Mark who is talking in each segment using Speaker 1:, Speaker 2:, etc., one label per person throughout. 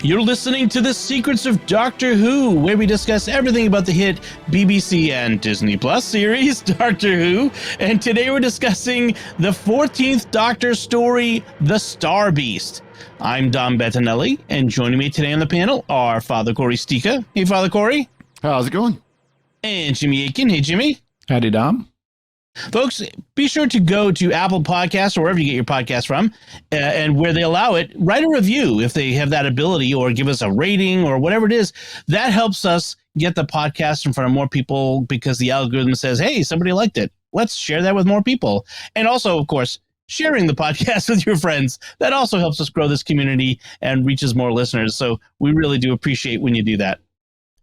Speaker 1: You're listening to The Secrets of Doctor Who, where we discuss everything about the hit BBC and Disney Plus series, Doctor Who. And today we're discussing the 14th Doctor story, The Star Beast. I'm Dom Bettinelli, and joining me today on the panel are Father Cory Sticha. Hey, Father Cory.
Speaker 2: How's it going?
Speaker 1: And Jimmy Akin. Hey, Jimmy.
Speaker 3: Howdy, Dom.
Speaker 1: Folks, be sure to go to Apple Podcasts or wherever you get your podcast from, and where they allow it, write a review if they have that ability, or give us a rating or whatever it is. That helps us get the podcast in front of more people because the algorithm says, hey, somebody liked it. Let's share that with more people. And also, of course, sharing the podcast with your friends. That also helps us grow this community and reaches more listeners. So we really do appreciate when you do that.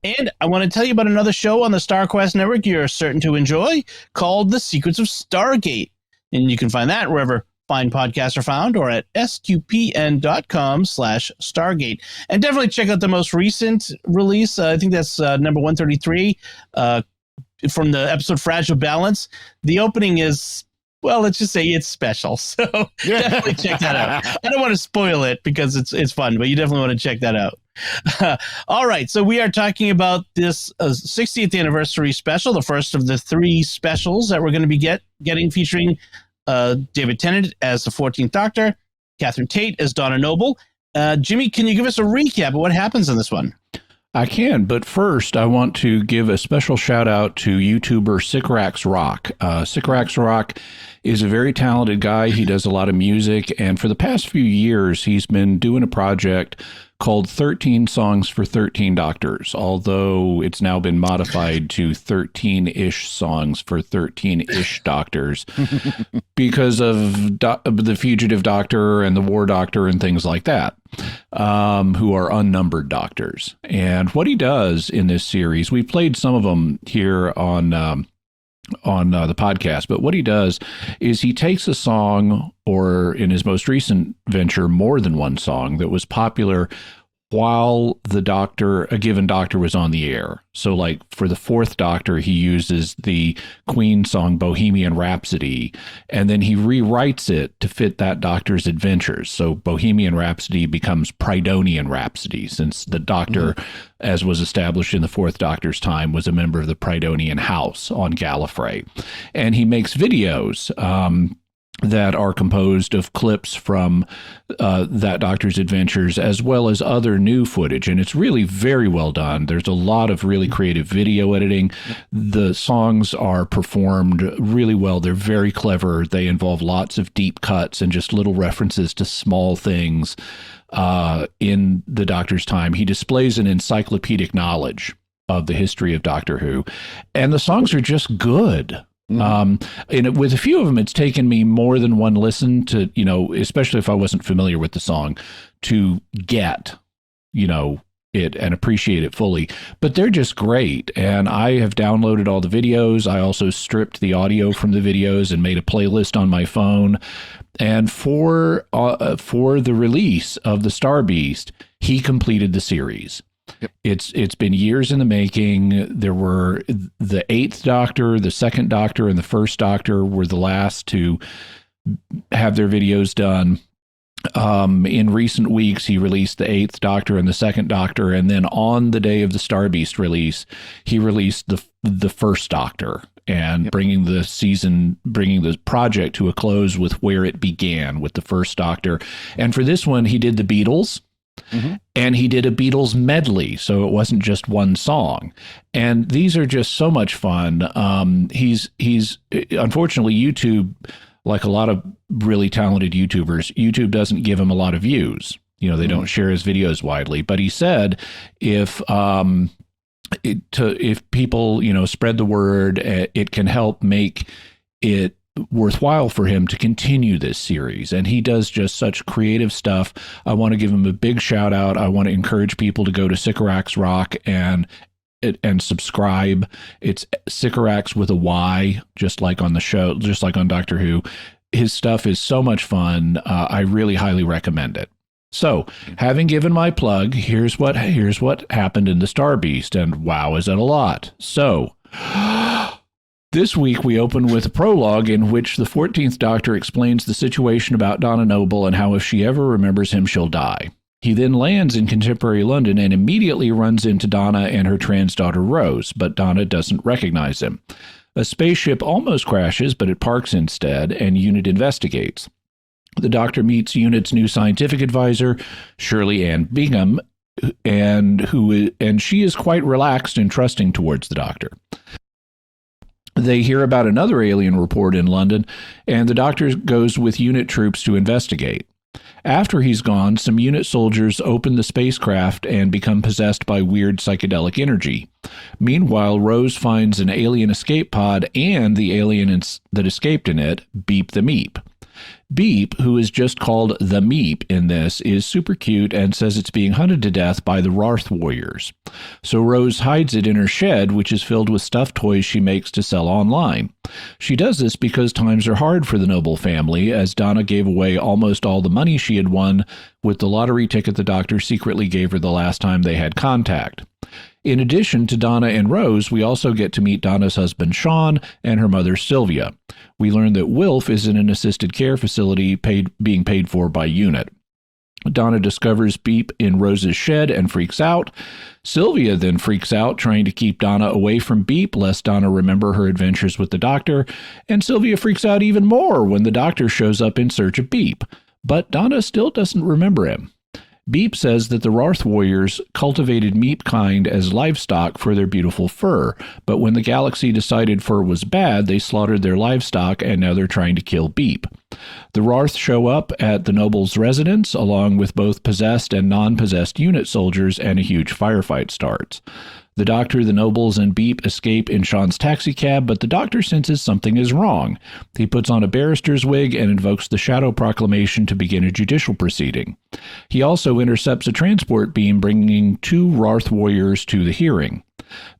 Speaker 1: And I want to tell you about another show on the StarQuest Network you're certain to enjoy called The Secrets of Stargate. And you can find that wherever fine podcasts are found or at sqpn.com/Stargate. And definitely check out the most recent release. I think that's number 133 from the episode Fragile Balance. The opening is, well, let's just say it's special. So definitely check that out. I don't want to spoil it because it's fun, but you definitely want to check that out. All right, so we are talking about this 60th anniversary special, the first of the three specials that we're going to be getting, featuring David Tennant as the 14th Doctor, Catherine Tate as Donna Noble. Jimmy, can you give us a recap of what happens in this one?
Speaker 3: I can, but first I want to give a special shout out to YouTuber Sycorax Rock. Sycorax Rock is a very talented guy. He does a lot of music, and for the past few years, he's been doing a project called 13 Songs for 13 Doctors, although it's now been modified to 13-ish songs for 13-ish doctors because of the Fugitive Doctor and the War Doctor and things like that, who are unnumbered doctors. And what he does in this series, we played some of them here on the podcast, but what he does is he takes a song, or in his most recent venture, more than one song that was popular while a given doctor was on the air. So like for the fourth Doctor, he uses the Queen song Bohemian Rhapsody, and then he rewrites it to fit that doctor's adventures. So Bohemian Rhapsody becomes Prydonian Rhapsody, since the Doctor, as was established in the fourth Doctor's time, was a member of the Prydonian house on Gallifrey. And he makes videos that are composed of clips from that Doctor's adventures, as well as other new footage. And it's really very well done. There's a lot of really creative video editing. The songs are performed really well. They're very clever. They involve lots of deep cuts and just little references to small things in the Doctor's time. He displays an encyclopedic knowledge of the history of Doctor Who. And the songs are just good. And with a few of them, it's taken me more than one listen to, especially if I wasn't familiar with the song, to get, it and appreciate it fully. But they're just great. And I have downloaded all the videos. I also stripped the audio from the videos and made a playlist on my phone. And for the release of The Star Beast, he completed the series. Yep. It's been years in the making. There were the 8th Doctor, the 2nd Doctor, and the 1st Doctor were the last to have their videos done. In recent weeks, he released the 8th Doctor and the 2nd Doctor, and then on the day of the Star Beast release, he released the 1st Doctor, and bringing the project to a close with where it began, with the 1st Doctor. And for this one, he did the Beatles. And he did a Beatles medley, so it wasn't just one song. And these are just so much fun. He's unfortunately, YouTube, like a lot of really talented YouTubers, YouTube doesn't give him a lot of views. They don't share his videos widely. But he said if people spread the word, it can help make it worthwhile for him to continue this series. And he does just such creative stuff. I want to give him a big shout out. I want to encourage people to go to Sycorax Rock and subscribe. It's Sycorax with a Y, just like on the show, just like on Doctor Who. His stuff is so much fun. I really highly recommend it. So, having given my plug, here's what happened in the Star Beast, and wow, is that a lot. So, this week we open with a prologue in which the 14th Doctor explains the situation about Donna Noble and how if she ever remembers him, she'll die. He then lands in contemporary London and immediately runs into Donna and her trans daughter Rose, but Donna doesn't recognize him. A spaceship almost crashes, but it parks instead, and Unit investigates. The Doctor meets Unit's new scientific advisor, Shirley Ann Bingham, and she is quite relaxed and trusting towards the Doctor. They hear about another alien report in London, and the Doctor goes with Unit troops to investigate. After he's gone, some Unit soldiers open the spacecraft and become possessed by weird psychedelic energy. Meanwhile, Rose finds an alien escape pod and the alien that escaped in it, Beep the Meep. Beep, who is just called the Meep in this, is super cute and says it's being hunted to death by the Rarth warriors. So Rose hides it in her shed, which is filled with stuffed toys she makes to sell online. She does this because times are hard for the Noble family, as Donna gave away almost all the money she had won with the lottery ticket the Doctor secretly gave her the last time they had contact. In addition to Donna and Rose, we also get to meet Donna's husband, Sean, and her mother, Sylvia. We learn that Wilf is in an assisted care facility being paid for by Unit. Donna discovers Beep in Rose's shed and freaks out. Sylvia then freaks out, trying to keep Donna away from Beep, lest Donna remember her adventures with the Doctor. And Sylvia freaks out even more when the Doctor shows up in search of Beep. But Donna still doesn't remember him. Beep says that the Rarth warriors cultivated Meep kind as livestock for their beautiful fur, but when the galaxy decided fur was bad, they slaughtered their livestock, and now they're trying to kill Beep. The Rarth show up at the Noble's residence, along with both possessed and non-possessed Unit soldiers, and a huge firefight starts. The Doctor, the Nobles, and Beep escape in Sean's taxicab, but the Doctor senses something is wrong. He puts on a barrister's wig and invokes the Shadow Proclamation to begin a judicial proceeding. He also intercepts a transport beam bringing 2 Rarth warriors to the hearing.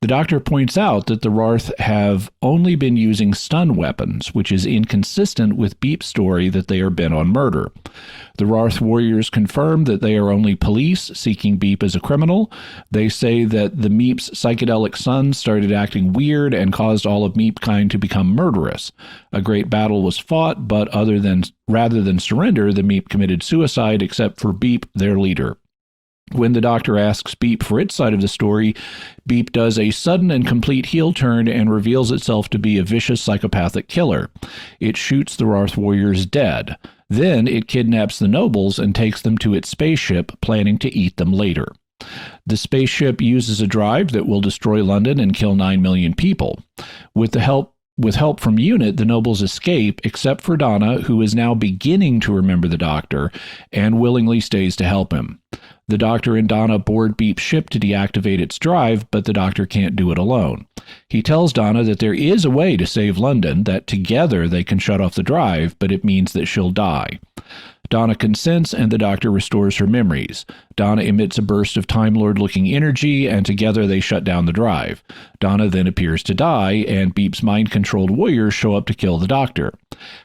Speaker 3: The Doctor points out that the Rarth have only been using stun weapons, which is inconsistent with Beep's story that they are bent on murder. The Rarth warriors confirm that they are only police seeking Beep as a criminal. They say that the Meep's psychedelic son started acting weird and caused all of Meep kind to become murderous. A great battle was fought, but rather than surrender, the Meep committed suicide, except for Beep, their leader. When the Doctor asks Beep for its side of the story, Beep does a sudden and complete heel turn and reveals itself to be a vicious psychopathic killer. It shoots the Rarth warriors dead. Then it kidnaps the Nobles and takes them to its spaceship, planning to eat them later. The spaceship uses a drive that will destroy London and kill 9 million people. With help from Unit, the Nobles escape, except for Donna, who is now beginning to remember the Doctor and willingly stays to help him. The Doctor and Donna board Beep's ship to deactivate its drive, but the Doctor can't do it alone. He tells Donna that there is a way to save London, that together they can shut off the drive, but it means that she'll die. Donna consents, and the Doctor restores her memories. Donna emits a burst of Time Lord-looking energy, and together they shut down the drive. Donna then appears to die, and Beep's mind-controlled warriors show up to kill the Doctor.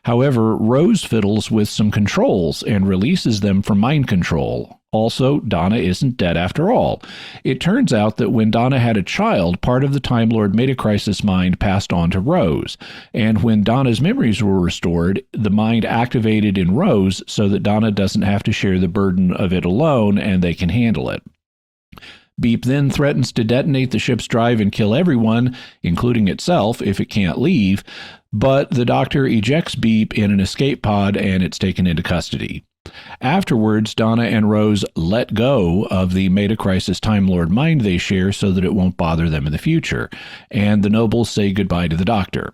Speaker 3: However, Rose fiddles with some controls and releases them from mind control. Also, Donna isn't dead after all. It turns out that when Donna had a child, part of the Time Lord Metacrisis mind passed on to Rose, and when Donna's memories were restored, the mind activated in Rose so that Donna doesn't have to share the burden of it alone, and they can handle it. Beep then threatens to detonate the ship's drive and kill everyone, including itself, if it can't leave, but the Doctor ejects Beep in an escape pod and it's taken into custody. Afterwards, Donna and Rose let go of the Metacrisis Time Lord mind they share so that it won't bother them in the future, and the Nobles say goodbye to the Doctor.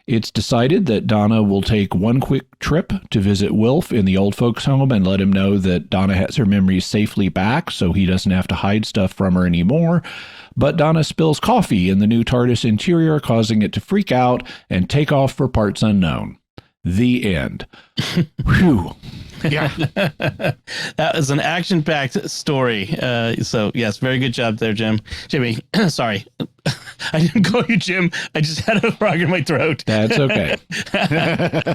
Speaker 3: It's decided that Donna will take one quick trip to visit Wilf in the old folks' home and let him know that Donna has her memories safely back so he doesn't have to hide stuff from her anymore. But Donna spills coffee in the new TARDIS interior, causing it to freak out and take off for parts unknown. The end. Whew.
Speaker 2: Yeah.
Speaker 1: That was an action-packed story. So, yes, very good job there, Jimmy. Sorry. I didn't call you Jim. I just had a frog in my throat.
Speaker 3: That's okay.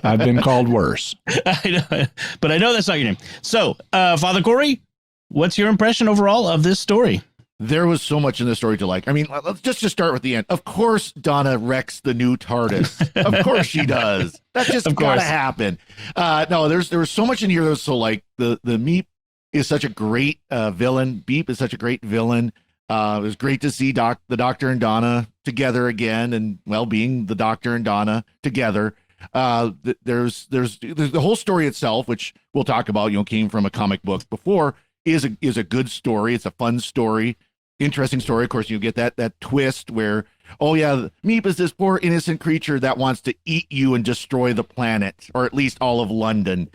Speaker 3: I've been called worse.
Speaker 1: I know, but I know that's not your name. So, Father Cory, what's your impression overall of this story?
Speaker 2: There was so much in this story to like. I mean, let's just start with the end. Of course, Donna wrecks the new TARDIS. Of course she does. That just gotta happen. No, there was so much in here that was so like the Meep is such a great villain. Beep is such a great villain. It was great to see the Doctor and Donna together again, and well, being the Doctor and Donna together. There's the whole story itself, which we'll talk about. Came from a comic book before. Is a good story. It's a fun story, interesting story. Of course, you get that twist where, oh yeah, Meep is this poor innocent creature that wants to eat you and destroy the planet, or at least all of London.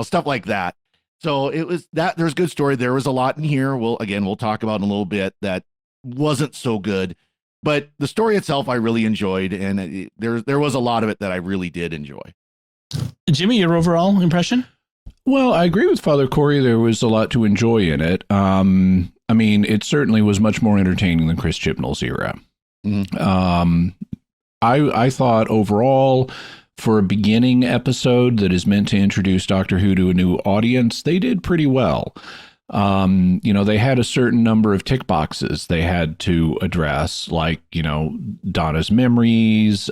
Speaker 2: Stuff like that. So it was that. There's good story. There was a lot in here. We'll talk about in a little bit that wasn't so good, but the story itself I really enjoyed, and there was a lot of it that I really did enjoy.
Speaker 1: Jimmy, your overall impression?
Speaker 3: Well, I agree with Father Cory. There was a lot to enjoy in it. I mean, it certainly was much more entertaining than Chris Chibnall's era.
Speaker 2: Mm-hmm.
Speaker 3: I thought overall, for a beginning episode that is meant to introduce Doctor Who to a new audience, they did pretty well. They had a certain number of tick boxes they had to address, like, Donna's memories,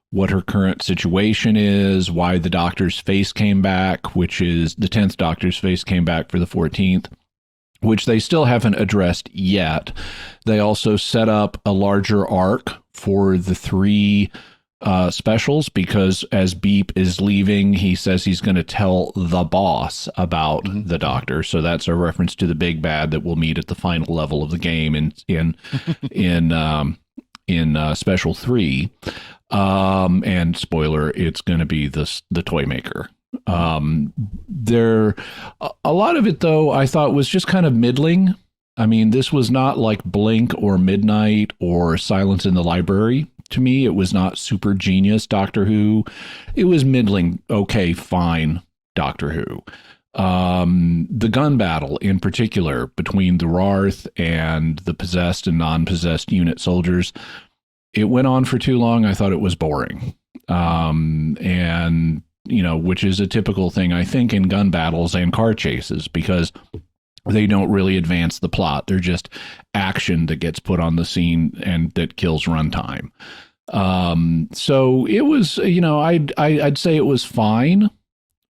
Speaker 3: what her current situation is, why the Doctor's face came back, which is the 10th Doctor's face came back for the 14th, which they still haven't addressed yet. They also set up a larger arc for the 3 specials, because as Beep is leaving, he says he's going to tell the boss about the Doctor. So that's a reference to the big bad that we'll meet at the final level of the game in Special 3. And spoiler, it's going to be the toy maker. A lot of it, though, I thought was just kind of middling. I mean, this was not like Blink or Midnight or Silence in the Library. To me, it was not super genius Doctor Who. It was middling, okay, fine Doctor Who. The gun battle in particular between the Rarth and the possessed and non-possessed unit soldiers, it went on for too long. I thought it was boring. Which is a typical thing, I think, in gun battles and car chases, because they don't really advance the plot. They're just action that gets put on the scene and that kills runtime. So it was, I'd say it was fine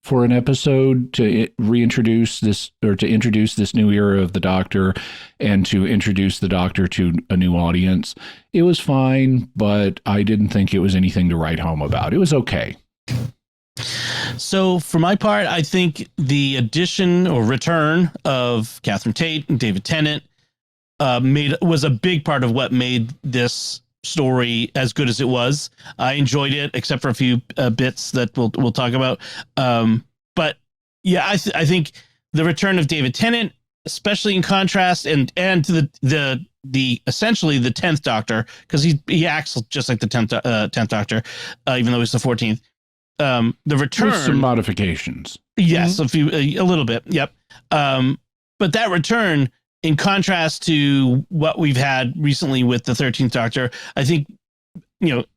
Speaker 3: for an episode to reintroduce this, or to introduce this new era of the Doctor and to introduce the Doctor to a new audience. It was fine, but I didn't think it was anything to write home about. It was okay.
Speaker 1: So for my part, I think the addition or return of Catherine Tate and David Tennant was a big part of what made this story as good as it was. I enjoyed it, except for a few bits that we'll talk about. But yeah, I think the return of David Tennant, especially in contrast and to the essentially the 10th Doctor, because he acts just like the 10th Doctor, even though he's the 14th. The return
Speaker 3: with some modifications.
Speaker 1: Yes, a little bit. Yep. But that return, in contrast to what we've had recently with the 13th Doctor, I think,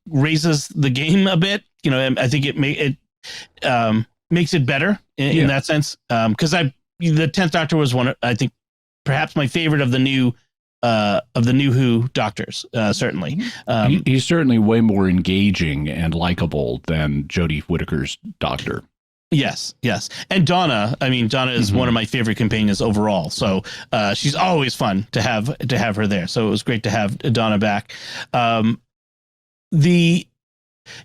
Speaker 1: raises the game a bit. I think it makes it better in that sense. Because the 10th Doctor was I think, perhaps my favorite of the new Who Doctors, certainly.
Speaker 3: He's certainly way more engaging and likable than Jodie Whittaker's Doctor.
Speaker 1: Yes. And Donna is one of my favorite companions overall. So she's always fun to have her there. So it was great to have Donna back.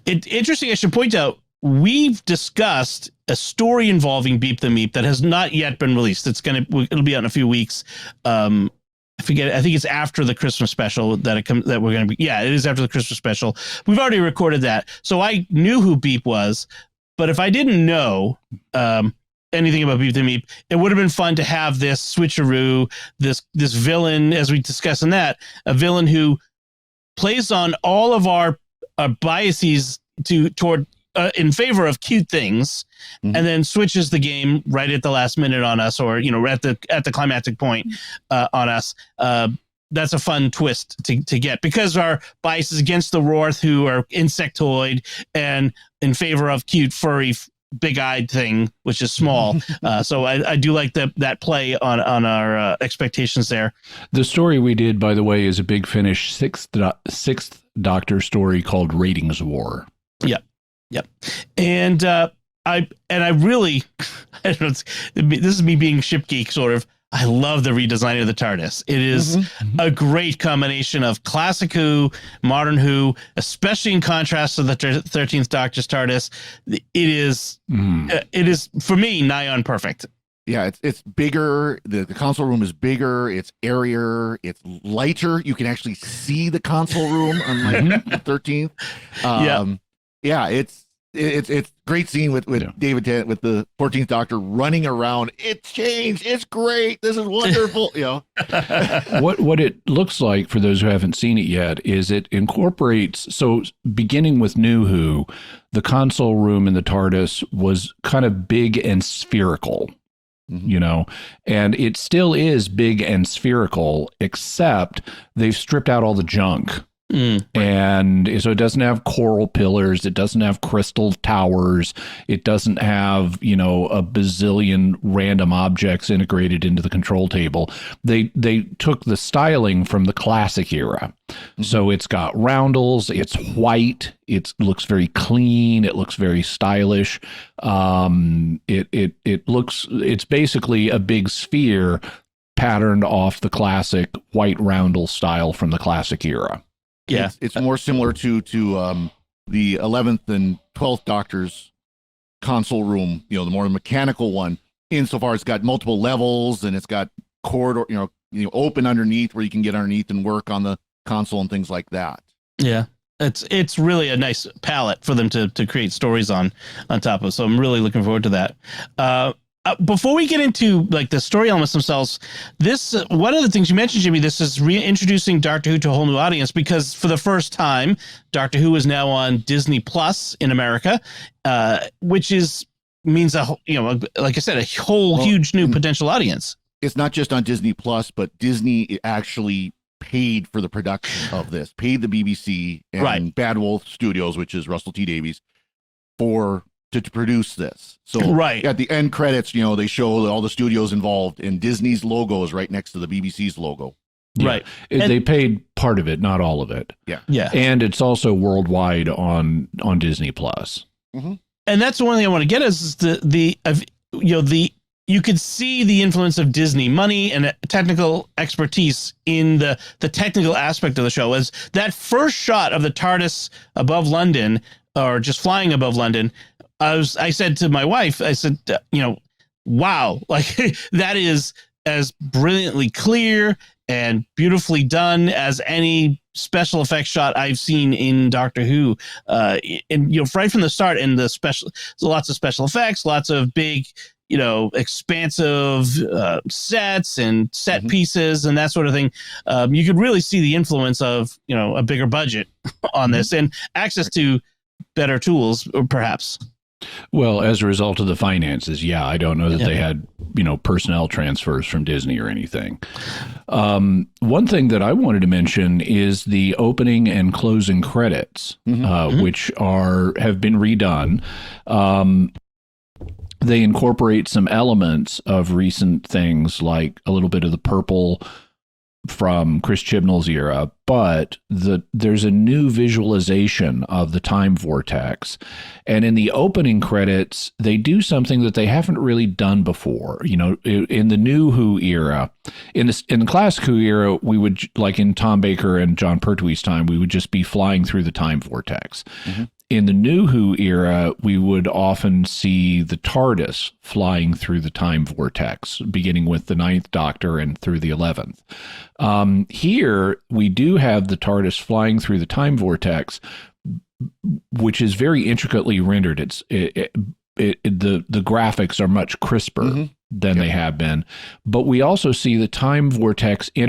Speaker 1: Interesting, I should point out, we've discussed a story involving Beep the Meep that has not yet been released. It'll be out in a few weeks. I forget. I think it's after the Christmas special that we're going to be. Yeah, it is after the Christmas special. We've already recorded that. So I knew who Beep was, but if I didn't know anything about Beep the Meep, it would have been fun to have this switcheroo, this villain, as we discussed in that, a villain who plays on all of our biases toward in favor of cute things, and then switches the game right at the last minute on us, or at the climactic point on us. That's a fun twist to get, because our bias is against the Rorth, who are insectoid, and in favor of cute, furry, big-eyed thing, which is small. So I do like that play on our expectations there.
Speaker 3: The story we did, by the way, is a Big Finish sixth Doctor story called Ratings War.
Speaker 1: Yep. And I really, I don't know, this is me being ship geek sort of. I love the redesign of the TARDIS. It is a great combination of classic Who, modern Who, especially in contrast to the 13th Doctor's TARDIS. It is for me nigh on perfect.
Speaker 2: Yeah, it's bigger. The console room is bigger. It's airier. It's lighter. You can actually see the console room, unlike the 13th. Yeah, it's great scene with David Tennant with the 14th Doctor running around. It's changed. It's great. This is wonderful.
Speaker 3: What it looks like for those who haven't seen it yet is it incorporates. So beginning with New Who, the console room in the TARDIS was kind of big and spherical. And it still is big and spherical, except they've stripped out all the junk. And so it doesn't have coral pillars. It doesn't have crystal towers. It doesn't have, a bazillion random objects integrated into the control table. They took the styling from the classic era. So it's got roundels. It's white. It looks very clean. It looks very stylish. It's basically a big sphere patterned off the classic white roundel style from the classic era.
Speaker 1: Yeah,
Speaker 2: it's more similar to the 11th and 12th Doctor's console room, the more mechanical one, insofar it's got multiple levels and it's got corridor, open underneath where you can get underneath and work on the console and things like that. Yeah.
Speaker 1: It's really a nice palette for them to create stories on top of. So I'm really looking forward to that. Before we get into like the story elements themselves, this one of the things you mentioned, Jimmy, this is reintroducing Doctor Who to a whole new audience, because for the first time, Doctor Who is now on Disney Plus in America, which means like I said, a whole huge new potential audience.
Speaker 2: It's not just on Disney Plus, but Disney actually paid for the production of this, paid the BBC and Bad Wolf Studios, which is Russell T Davies, to produce this. So at the end credits, they show all the studios involved, and Disney's logo is right next to the BBC's logo.
Speaker 3: Yeah. Right. They paid part of it, not all of it.
Speaker 2: Yeah.
Speaker 3: And it's also worldwide on Disney Plus.
Speaker 1: And that's the one thing I want to get is you could see the influence of Disney money and technical expertise in the technical aspect of the show. As that first shot of the TARDIS above London, or just flying above London, I said to my wife, I said, wow, like that is as brilliantly clear and beautifully done as any special effects shot I've seen in Doctor Who. And right from the start, in the lots of special effects, lots of big, expansive sets and set pieces and that sort of thing. You could really see the influence of, a bigger budget on this and access to better tools, perhaps.
Speaker 3: Well, as a result of the finances, I don't know that they had, personnel transfers from Disney or anything. One thing that I wanted to mention is the opening and closing credits, which have been redone. They incorporate some elements of recent things, like a little bit of the purple from Chris Chibnall's era, but there's a new visualization of the time vortex. And in the opening credits, they do something that they haven't really done before. In the New Who era, in the classic Who era, we would, like in Tom Baker and John Pertwee's time, we would just be flying through the time vortex. In the New Who era, we would often see the TARDIS flying through the time vortex, beginning with the 9th Doctor and through the 11th. Here, we do have the TARDIS flying through the time vortex, which is very intricately rendered. The graphics are much crisper than they have been. But we also see the time vortex the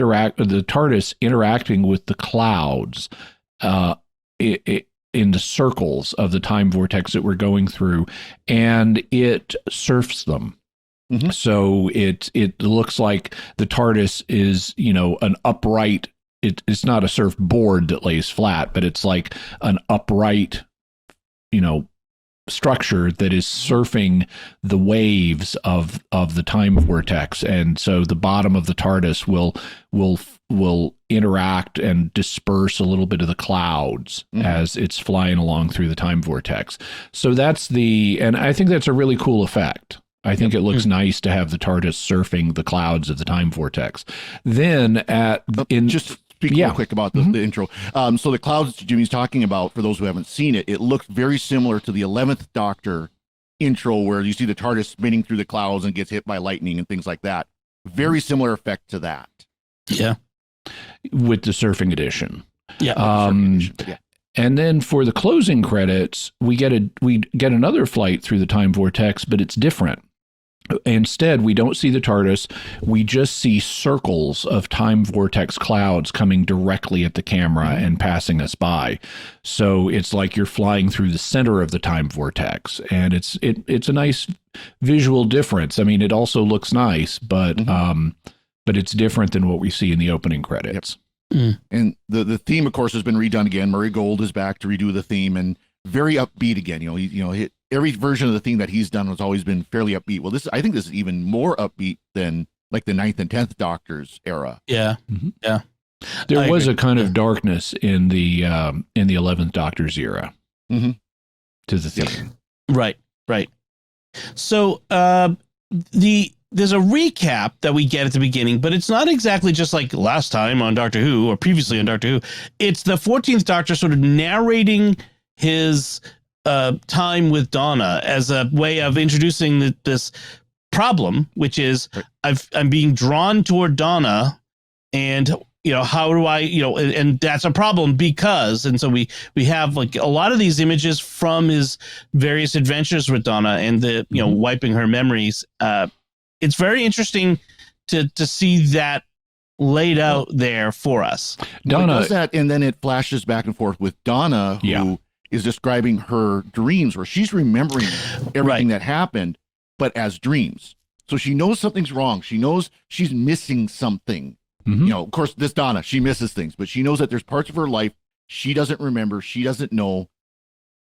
Speaker 3: TARDIS interacting with the clouds in the circles of the time vortex that we're going through, and it surfs them. So it looks like the TARDIS is, an upright, it's not a surfboard that lays flat, but it's like an upright, structure that is surfing the waves of the time vortex. And so the bottom of the TARDIS will will interact and disperse a little bit of the clouds as it's flying along through the time vortex. So and I think that's a really cool effect. I think it looks nice to have the TARDIS surfing the clouds of the time vortex. Then just speak real quick about the intro. So the clouds Jimmy's talking about, for those who haven't seen it, it looks very similar to the 11th Doctor intro, where you see the TARDIS spinning through the clouds and gets hit by lightning and things like that. Very similar effect to that.
Speaker 1: Yeah.
Speaker 3: With the surfing edition.
Speaker 1: Yeah.
Speaker 3: And then for the closing credits, we get another flight through the time vortex, but it's different. Instead, we don't see the TARDIS. We just see circles of time vortex clouds coming directly at the camera and passing us by. So it's like you're flying through the center of the time vortex, and it's a nice visual difference. I mean, it also looks nice, but it's different than what we see in the opening credits.
Speaker 2: Yep. And the theme, of course, has been redone again. Murray Gold is back to redo the theme, and very upbeat again. Every version of the theme that he's done has always been fairly upbeat. Well, I think this is even more upbeat than like the 9th and 10th Doctors era.
Speaker 1: Yeah. Yeah.
Speaker 3: There was a kind of darkness in the 11th Doctor's era to the theme.
Speaker 1: Right. So there's a recap that we get at the beginning, but it's not exactly just like last time on Doctor Who or previously on Doctor Who. It's the 14th Doctor sort of narrating his time with Donna as a way of introducing this problem, which is I'm being drawn toward Donna, and how do I, and that's a problem because, and so we have like a lot of these images from his various adventures with Donna and the wiping her memories. It's very interesting to see that laid out there for us.
Speaker 2: Donna does that, and then it flashes back and forth with Donna, who is describing her dreams, where she's remembering everything that happened, but as dreams. So she knows something's wrong. She knows she's missing something. Of course, this Donna, she misses things, but she knows that there's parts of her life she doesn't remember, she doesn't know,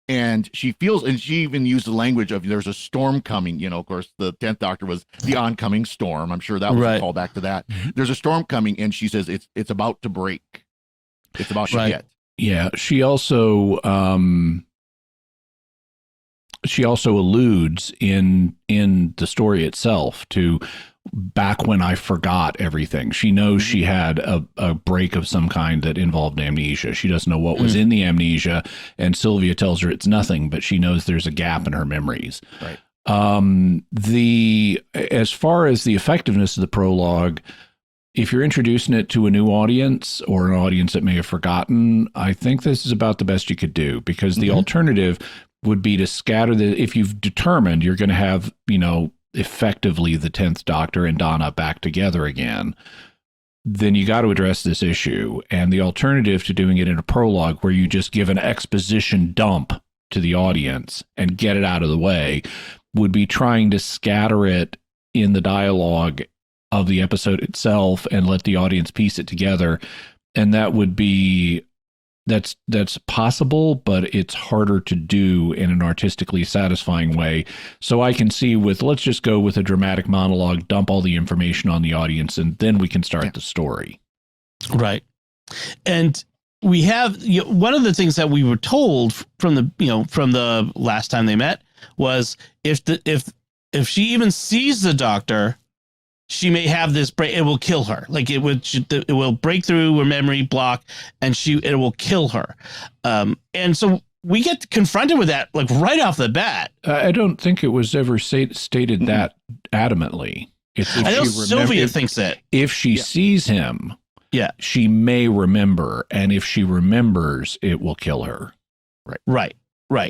Speaker 2: and she feels, and she even used the language of there's a storm coming. Of course, the 10th Doctor was the oncoming storm. I'm sure that was a call back to that. There's a storm coming, and she says it's about to break. It's about to hit.
Speaker 3: Yeah, she also alludes in the story itself to back when I forgot everything. She knows she had a break of some kind that involved amnesia. She doesn't know what was in the amnesia, and Sylvia tells her it's nothing, but she knows there's a gap in her memories.
Speaker 2: Right.
Speaker 3: As far as the effectiveness of the prologue, if you're introducing it to a new audience or an audience that may have forgotten, I think this is about the best you could do, because the alternative would be to scatter if you've determined you're going to have, effectively the 10th Doctor and Donna back together again, then you got to address this issue. And the alternative to doing it in a prologue, where you just give an exposition dump to the audience and get it out of the way, would be trying to scatter it in the dialogue of the episode itself and let the audience piece it together. And that would be, that's possible, but it's harder to do in an artistically satisfying way. So I can see let's just go with a dramatic monologue, dump all the information on the audience, and then we can start the story.
Speaker 1: Right. And we have, one of the things that we were told from the last time they met was if she even sees the Doctor, she may have this break. It will kill her. Like it will break through her memory block, and it will kill her. And so we get confronted with that like right off the bat.
Speaker 3: I don't think it was ever stated that adamantly.
Speaker 1: I know Sylvia thinks that
Speaker 3: if she sees him, she may remember, and if she remembers, it will kill her.
Speaker 1: Right.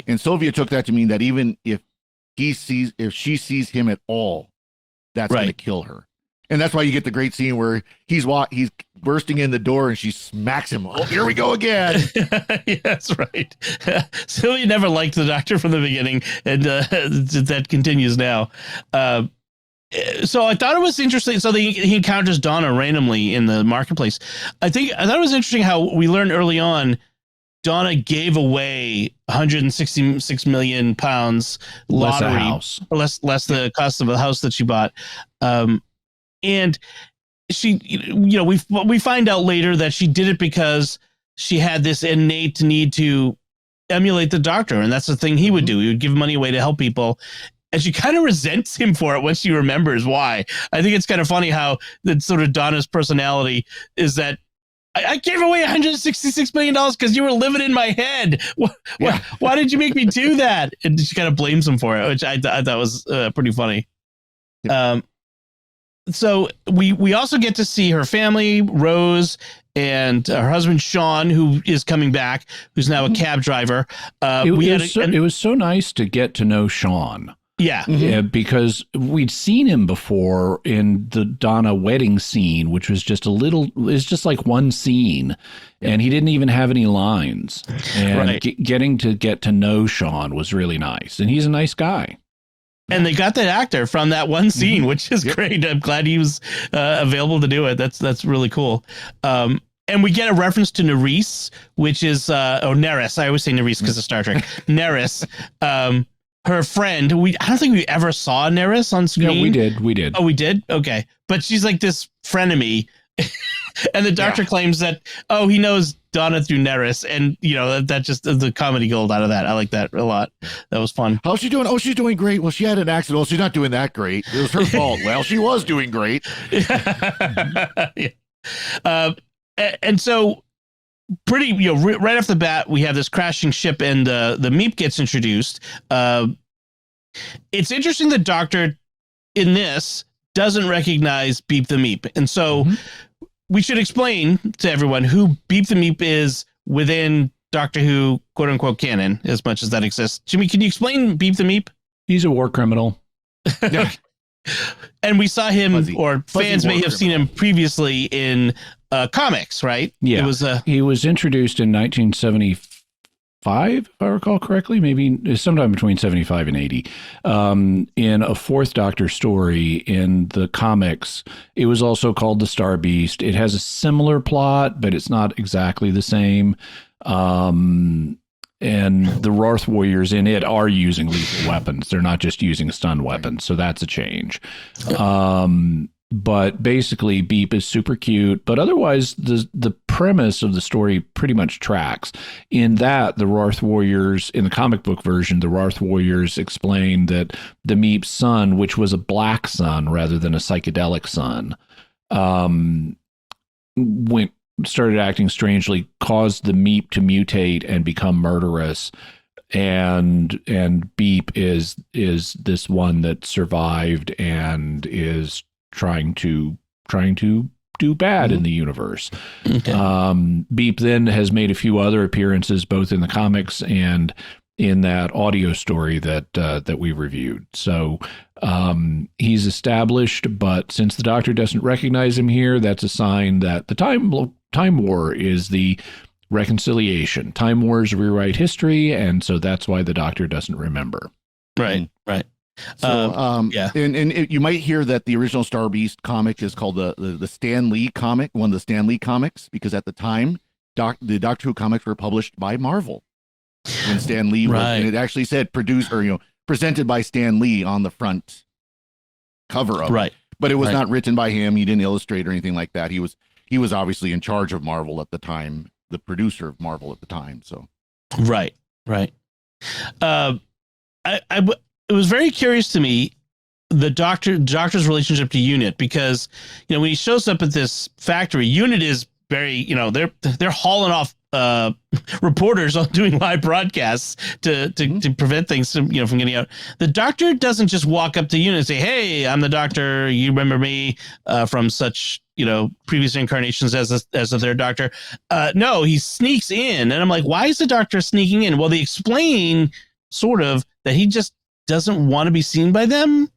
Speaker 2: And Sylvia took that to mean that even if she sees him at all, that's going to kill her. And that's why you get the great scene where he's bursting in the door and she smacks him. Oh, here we go again.
Speaker 1: That's right. Sylvia never liked the Doctor from the beginning, and that continues now. So I thought it was interesting. So he encounters Donna randomly in the marketplace. I thought it was interesting how we learned early on Donna gave away 166 million pounds lottery,
Speaker 3: less
Speaker 1: less the cost of a house that she bought. And she, we find out later that she did it because she had this innate need to emulate the Doctor, and that's the thing he would do. He would give money away to help people, and she kind of resents him for it when she remembers why. I think it's kind of funny how that sort of Donna's personality is that I gave away $166 million because you were living in my head. Why did you make me do that? And she kind of blames him for it, which I thought was pretty funny. Yeah. So we also get to see her family, Rose, and her husband, Sean, who is coming back, who's now a cab driver.
Speaker 3: It was so nice to get to know Sean.
Speaker 1: Yeah.
Speaker 3: Yeah, because we'd seen him before in the Donna wedding scene, which was just it's just like one scene, and he didn't even have any lines. And getting to get to know Sean was really nice, and he's a nice guy.
Speaker 1: And they got that actor from that one scene, which is great. I'm glad he was available to do it. That's really cool. And we get a reference to Nerys, which is Nerys. I always say Nerys because of Star Trek. Nerys. Her friend, I don't think we ever saw Nerys on screen.
Speaker 3: Yeah, we did.
Speaker 1: Oh, we did? Okay. But she's like this frenemy. And the Doctor claims that, he knows Donna through Nerys. And, that just the comedy gold out of that. I like that a lot. That was fun.
Speaker 2: How's she doing? Oh, she's doing great. Well, she had an accident. Well, she's not doing that great. It was her fault. Well, she was doing great.
Speaker 1: And so pretty, right off the bat, we have this crashing ship and the Meep gets introduced. It's interesting the Doctor in this doesn't recognize Beep the Meep. And so we should explain to everyone who Beep the Meep is within Doctor Who, quote unquote, canon, as much as that exists. Jimmy, can you explain Beep the Meep?
Speaker 3: He's a war criminal.
Speaker 1: And we saw him, fans may have seen him previously in comics, right?
Speaker 3: Yeah. He was introduced in 1975, if I recall correctly, maybe sometime between 75 and 80, in a Fourth Doctor story in the comics. It was also called The Star Beast. It has a similar plot, but it's not exactly the same. And the Rorth warriors in it are using lethal weapons. They're not just using stun weapons. So that's a change. But basically, Beep is super cute. But otherwise, the premise of the story pretty much tracks. In that, the Rorth warriors, in the comic book version, the Rorth warriors explain that the Meep's son, which was a black sun rather than a psychedelic sun, started acting strangely, caused the Meep to mutate and become murderous, and Beep is this one that survived and is trying to do bad in the universe. Okay. Beep then has made a few other appearances both in the comics and in that audio story that we reviewed. So he's established, but since the Doctor doesn't recognize him here, that's a sign that the Time War is the reconciliation. Time Wars rewrite history, and so that's why the Doctor doesn't remember.
Speaker 1: Right.
Speaker 2: So, and you might hear that the original Star Beast comic is called the Stan Lee comic, one of the Stan Lee comics, because at the time, the Doctor Who comics were published by Marvel. When Stan Lee was, and it actually said produced or presented by Stan Lee on the front cover of it. But it was not written by him. He didn't illustrate or anything like that. He was obviously in charge of Marvel at the time, the producer of Marvel at the time. So
Speaker 1: right. It was very curious to me, the Doctor's relationship to Unit, because when he shows up at this factory, Unit is very they're hauling off reporters on doing live broadcasts to prevent things from getting out. The Doctor doesn't just walk up to Unit and say, "Hey, I'm the Doctor. You remember me from such previous incarnations as the Third Doctor." No, he sneaks in, and I'm like, why is the Doctor sneaking in? Well, they explain sort of that he just doesn't want to be seen by them.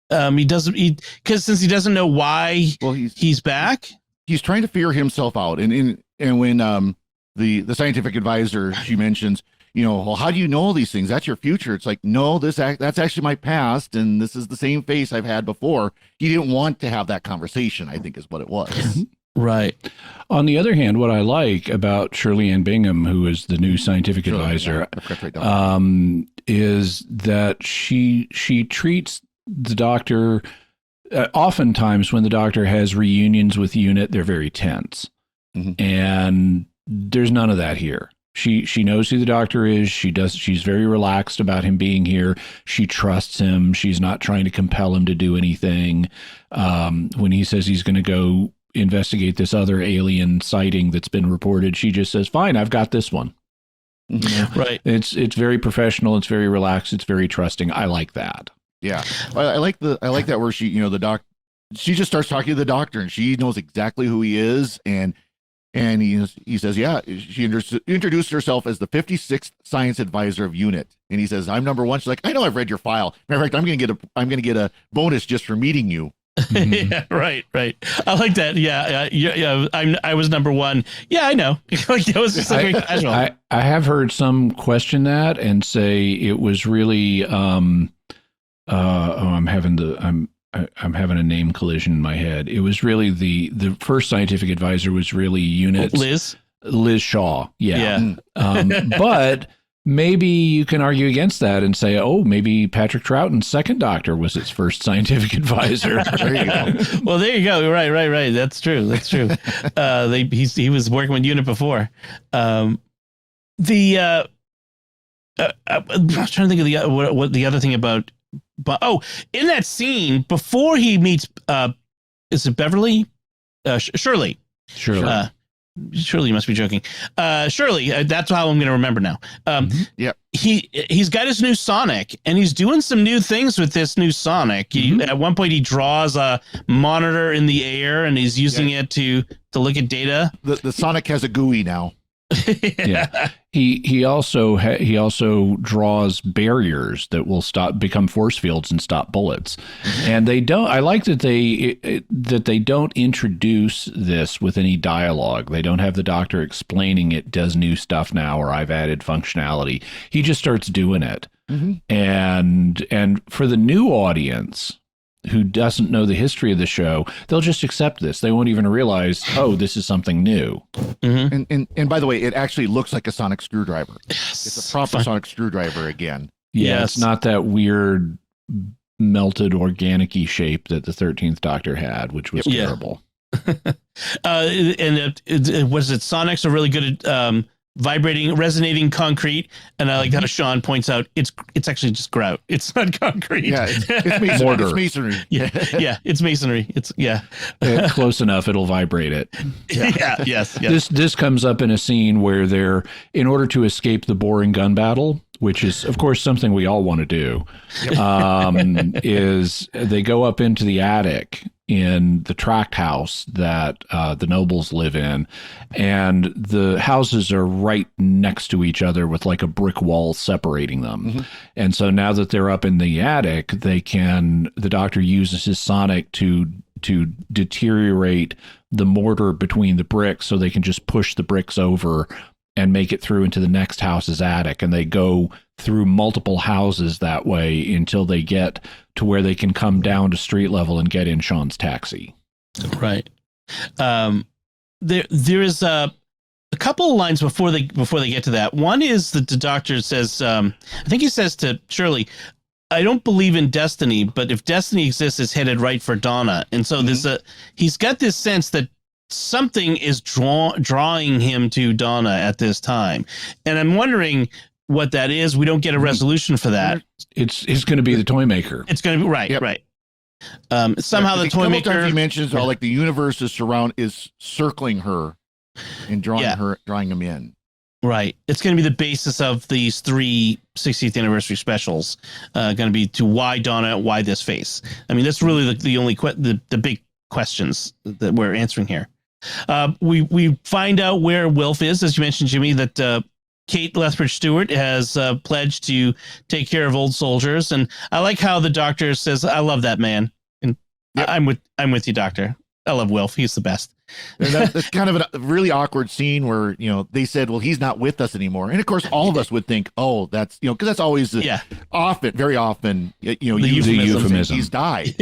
Speaker 1: Because since he doesn't know why he's back,
Speaker 2: he's trying to figure himself out. And when the scientific advisor, she mentions, well, how do you know all these things? That's your future. It's like, no, that's actually my past, and this is the same face I've had before. He didn't want to have that conversation, I think, is what it was.
Speaker 1: Right.
Speaker 3: On the other hand, what I like about Shirley Ann Bingham, who is the new scientific advisor, is that she treats the Doctor oftentimes when the Doctor has reunions with unit, they're very tense.
Speaker 2: Mhm.
Speaker 3: And there's none of that here. She knows who the Doctor is. She's very relaxed about him being here. She trusts him. She's not trying to compel him to do anything. When he says he's going to go investigate this other alien sighting that's been reported, she just says, "Fine, I've got this one."
Speaker 1: Right.
Speaker 3: It's very professional. It's very relaxed. It's very trusting. I like that.
Speaker 2: Yeah, I like that where she, she just starts talking to the Doctor, and she knows exactly who he is, and he says, yeah, she introduced herself as the 56th science advisor of unit, and he says, I'm number one. She's like, I know, I've read your file. Matter of fact, I'm gonna get a bonus just for meeting you.
Speaker 1: Yeah, right. I like that. Yeah. I was number one. Yeah, I know. Like that was just very casual.
Speaker 3: I have heard some question that and say it was really. I'm having a name collision in my head. It was really the first scientific advisor was really unit
Speaker 1: Liz
Speaker 3: Shaw. Yeah. But maybe you can argue against that and say, oh, maybe Patrick Troughton's second Doctor was its first scientific advisor.
Speaker 2: There you go.
Speaker 1: Well, there you go. Right. That's true. He was working with unit before. I'm trying to think of what the other thing about. But in that scene before he meets, is it Beverly? Shirley.
Speaker 3: Sure.
Speaker 1: Surely you must be joking. Shirley, that's how I'm going to remember now.
Speaker 2: Yep.
Speaker 1: He's got his new Sonic, and he's doing some new things with this new Sonic. At one point, he draws a monitor in the air, and he's using it to look at data.
Speaker 2: The Sonic has a GUI now.
Speaker 3: Yeah. He also draws barriers that will become force fields and stop bullets. And they don't. I like that they don't introduce this with any dialogue. They don't have the Doctor explaining it does new stuff now or I've added functionality. He just starts doing it. And for the new audience who doesn't know the history of the show, they'll just accept this. They won't even realize, oh, this is something new.
Speaker 2: And by the way, it actually looks like a sonic screwdriver. It's a proper sonic screwdriver again.
Speaker 3: Yeah, it's not that weird melted organic-y shape that the 13th Doctor had, which was terrible.
Speaker 1: And was it Sonics are really good at vibrating, resonating concrete, and I like how Sean points out it's actually just grout. It's not concrete.
Speaker 2: Yeah, it's masonry.
Speaker 3: Mortar.
Speaker 2: It's masonry.
Speaker 1: Yeah, it's masonry. It's
Speaker 3: close enough, it'll vibrate it.
Speaker 1: Yes.
Speaker 3: This comes up in a scene where they're, in order to escape the boring gun battle, which is, of course, something we all want to do, is they go up into the attic in the tract house that the nobles live in, and the houses are right next to each other with like a brick wall separating them. And so now that they're up in the attic, the Doctor uses his Sonic to deteriorate the mortar between the bricks so they can just push the bricks over and make it through into the next house's attic. And they go through multiple houses that way until they get to where they can come down to street level and get in Sean's taxi.
Speaker 1: Right. There is a couple of lines before they get to that. One is that the Doctor says, I think he says to Shirley, I don't believe in destiny, but if destiny exists, it's headed right for Donna. And so he's got this sense that something is drawing him to Donna at this time. And I'm wondering what that is. We don't get a resolution for that.
Speaker 3: It's going to be the toy maker.
Speaker 1: It's going to be right. Somehow the toy maker.
Speaker 2: He mentions like the universe is circling her and drawing him in.
Speaker 1: Right. It's going to be the basis of these 3 60th anniversary specials. Going to be to why Donna, why this face. I mean, that's really the only the big questions that we're answering here. We find out where Wilf is, as you mentioned, Jimmy, that Kate Lethbridge Stewart has pledged to take care of old soldiers, and I like how the Doctor says, "I love that man," and I'm with you, Doctor. I love Wilf. He's the best.
Speaker 2: That's kind of a really awkward scene where they said, "Well, he's not with us anymore," and of course, all of us would think, "Oh, that's because that's always very often the euphemism. He's died,"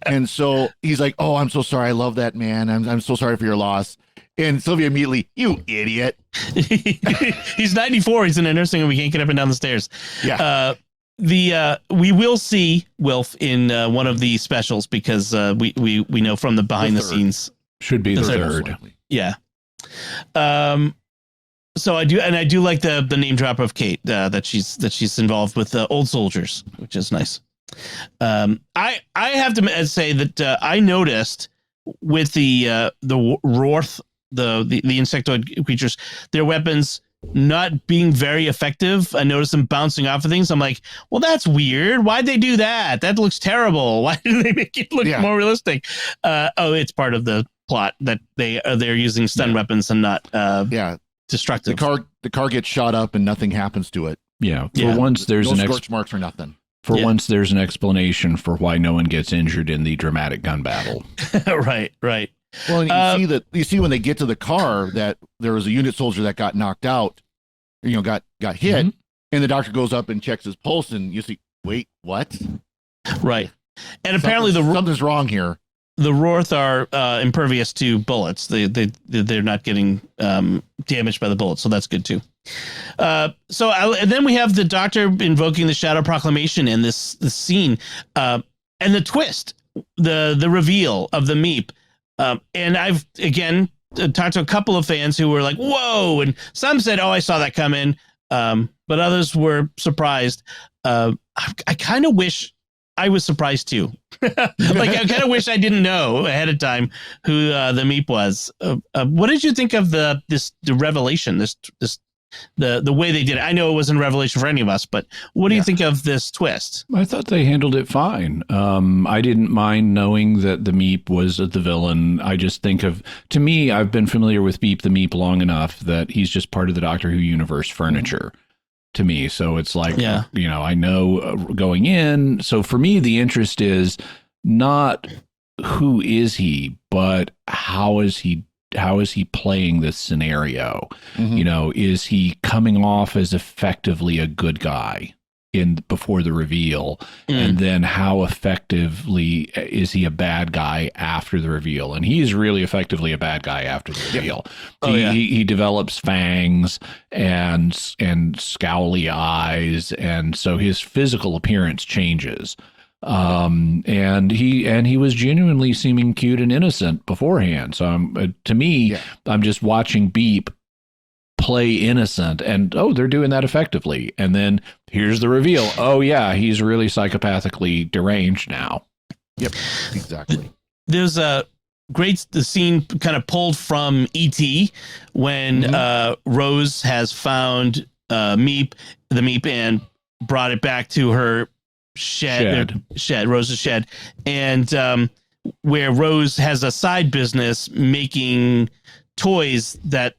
Speaker 2: and so he's like, "Oh, I'm so sorry. I love that man. I'm so sorry for your loss." And Sylvia immediately, "You idiot."
Speaker 1: He's 94. He's in a nursing home. We can't get up and down the stairs.
Speaker 2: Yeah.
Speaker 1: we will see Wilf in one of the specials because we know from the behind the scenes.
Speaker 3: Should be the third.
Speaker 1: Yeah. So I do like the name drop of Kate, that she's involved with Old Soldiers, which is nice. I have to say that I noticed with the Rorth, the insectoid creatures, their weapons not being very effective. I noticed them bouncing off of things. I'm like, well, that's weird. Why'd they do that? That looks terrible. Why did they make it look more realistic? It's part of the plot that they're using stun weapons and not destructive.
Speaker 2: The car gets shot up and nothing happens to it.
Speaker 3: Yeah. Once there's
Speaker 2: no scorch marks or nothing.
Speaker 3: Once there's an explanation for why no one gets injured in the dramatic gun battle.
Speaker 1: Right.
Speaker 2: Well, and you see when they get to the car that there was a unit soldier that got knocked out, got hit, and the doctor goes up and checks his pulse, and you see, wait, what?
Speaker 1: Right. And apparently
Speaker 2: something's wrong here.
Speaker 1: The Rorth are impervious to bullets. They're not getting damaged by the bullets, so that's good too. And then we have the doctor invoking the Shadow Proclamation in this scene, and the twist, the reveal of the Meep. And I've again talked to a couple of fans who were like, "Whoa!" and some said, "Oh, I saw that come in," but others were surprised. I kind of wish I was surprised too. Like I kind of wish I didn't know ahead of time who the Meep was. What did you think of the revelation? The way they did it? I know it wasn't a revelation for any of us, but what do you think of this twist?
Speaker 3: I thought they handled it fine. I didn't mind knowing that the Meep was the villain. I just think to me, I've been familiar with Beep the Meep long enough that he's just part of the Doctor Who universe furniture. To me, so it's like, I know going in. So for me, the interest is not who is he, but how is he playing this scenario? Is he coming off as effectively a good guy before the reveal, and then how effectively is he a bad guy after the reveal? And he's really effectively a bad guy after the reveal. He develops fangs and scowly eyes, and so his physical appearance changes. And he was genuinely seeming cute and innocent beforehand. So to me, I'm just watching Beep play innocent, and they're doing that effectively. And then here's the reveal. Oh yeah, he's really psychopathically deranged now.
Speaker 2: Yep, exactly.
Speaker 1: There's the scene kind of pulled from E.T. when Rose has found the Meep, and brought it back to her Rose's shed, and where Rose has a side business making toys that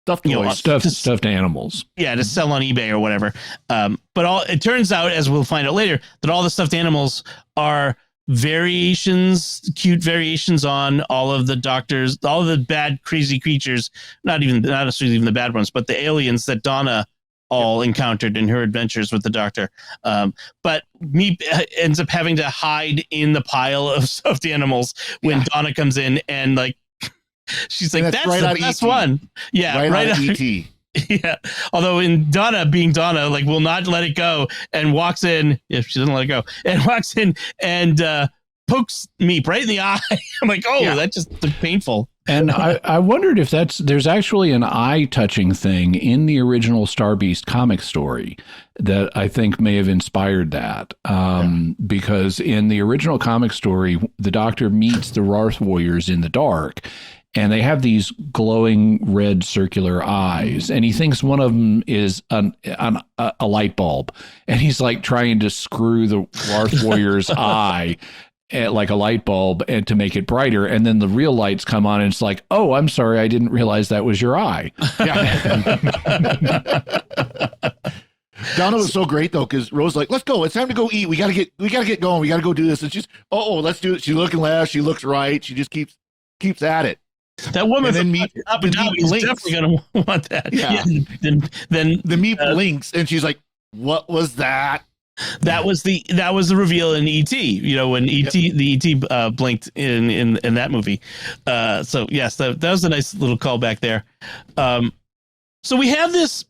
Speaker 3: stuffed animals.
Speaker 1: Yeah, to sell on eBay or whatever. But it turns out, as we'll find out later, that all the stuffed animals are cute variations on all of the Doctors, all of the bad, crazy creatures, not necessarily even the bad ones, but the aliens that Donna all encountered in her adventures with the Doctor. But Meep ends up having to hide in the pile of stuffed animals when Donna comes in, and like, she's like, that's right, the best one. Yeah, right out of E.T. Yeah. Although in Donna, being Donna, like, will not let it go and walks in. If she doesn't let it go, and walks in and pokes Meep right in the eye. I'm like, that just looked painful.
Speaker 3: And I wondered if there's actually an eye-touching thing in the original Star Beast comic story that I think may have inspired that. Because in the original comic story, the Doctor meets the Rarth Warriors in the dark, and they have these glowing red circular eyes, and he thinks one of them is a light bulb, and he's like trying to screw the Rarth Warrior's eye like a light bulb and to make it brighter, and then the real lights come on and it's like, oh, I'm sorry, I didn't realize that was your eye.
Speaker 2: Donna was so great though, because Rose like, let's go, it's time to go eat, we gotta get going, we gotta go do this, and she's let's do it. She's looking left, she looks right, she just keeps at it.
Speaker 1: That woman from Abu Dhabi is definitely going to want that.
Speaker 2: Yeah. Then the Meep blinks, and she's like, "What was that?"
Speaker 1: That was the reveal in E.T. When E.T. Blinked in that movie. So yes, that was a nice little callback there. So we have this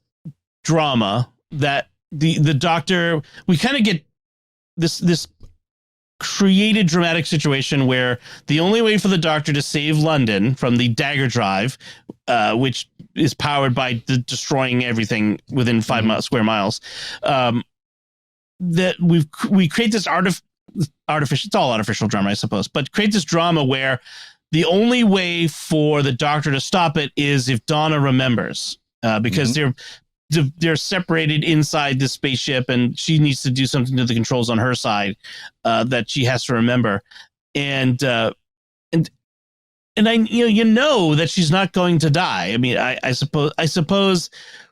Speaker 1: drama that the doctor, we kind of get this created dramatic situation where the only way for the doctor to save London from the dagger drive, which is powered by destroying everything within 5 square miles, that we create this artificial, it's all artificial drama, I suppose, but create this drama where the only way for the doctor to stop it is if Donna remembers, because they're separated inside the spaceship, and she needs to do something to the controls on her side that she has to remember, and I know that she's not going to die. I mean, I suppose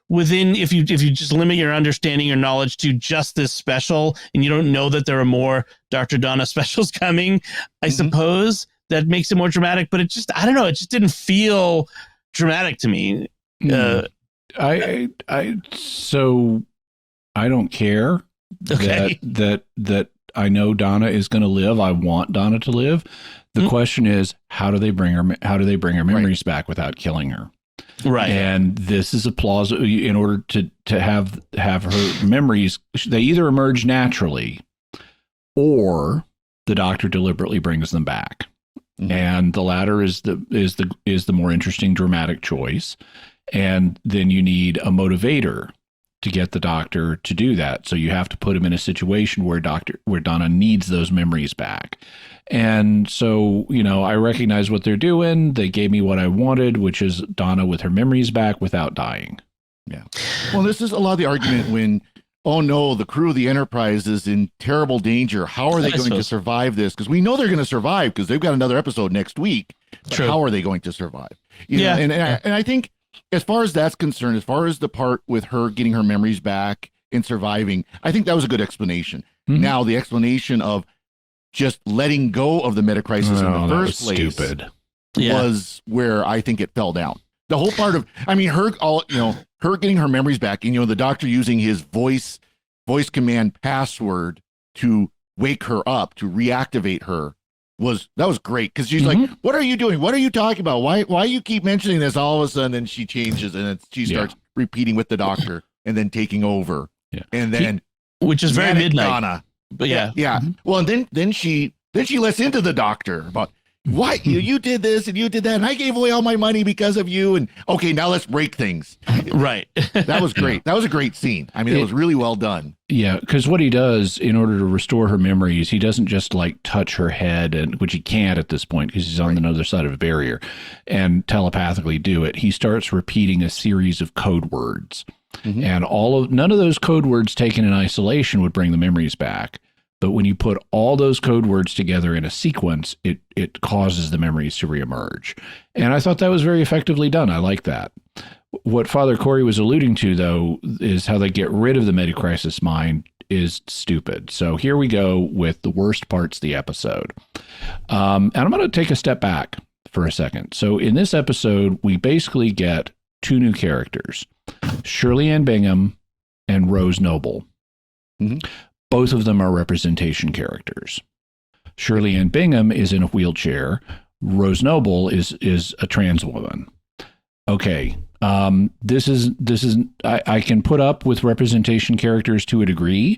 Speaker 1: within, if you just limit your understanding or knowledge to just this special, and you don't know that there are more Dr. Donna specials coming, I suppose that makes it more dramatic. But it just, I don't know, it just didn't feel dramatic to me.
Speaker 3: So I don't care that I know Donna is going to live. I want Donna to live. The question is, how do they bring her memories back without killing her?
Speaker 1: Right.
Speaker 3: And this is a plausible, in order to have her memories, they either emerge naturally or the doctor deliberately brings them back. And the latter is the more interesting dramatic choice. And then you need a motivator to get the doctor to do that. So you have to put him in a situation where Donna needs those memories back. And so, I recognize what they're doing. They gave me what I wanted, which is Donna with her memories back without dying.
Speaker 2: Yeah. Well, this is a lot of the argument when, oh no, the crew of the Enterprise is in terrible danger. How are they going to survive this? Because we know they're going to survive because they've got another episode next week. But how are they going to survive? And I think, as far as that's concerned, as far as the part with her getting her memories back and surviving, I think that was a good explanation. Now, the explanation of just letting go of the metacrisis in the first place was where I think it fell down. The whole part of, her getting her memories back, and the doctor using his voice command password to wake her up, to reactivate her, was great, because she's like, what are you doing? What are you talking about? Why you keep mentioning this? All of a sudden, then she changes, and she starts repeating with the doctor, and then taking over, and then
Speaker 1: which is very midnight.
Speaker 2: Donna.
Speaker 1: But yeah.
Speaker 2: Well, and then she lets into the doctor about why you did this and you did that, and I gave away all my money because of you. And okay, now let's break things.
Speaker 1: Right.
Speaker 2: That was great. That was a great scene. I mean, it was really well done.
Speaker 3: Yeah, because what he does in order to restore her memories, he doesn't just like touch her head, and which he can't at this point because he's on the other side of a barrier, and telepathically do it. He starts repeating a series of code words. And none of those code words taken in isolation would bring the memories back. But when you put all those code words together in a sequence, it causes the memories to reemerge. And I thought that was very effectively done. I like that. What Father Cory was alluding to, though, is how they get rid of the metacrisis mind is stupid. So here we go with the worst parts of the episode. And I'm going to take a step back for a second. So in this episode, we basically get two new characters, Shirley Ann Bingham and Rose Noble. Both of them are representation characters. Shirley Ann Bingham is in a wheelchair. Rose Noble is a trans woman. Okay. This is I can put up with representation characters to a degree.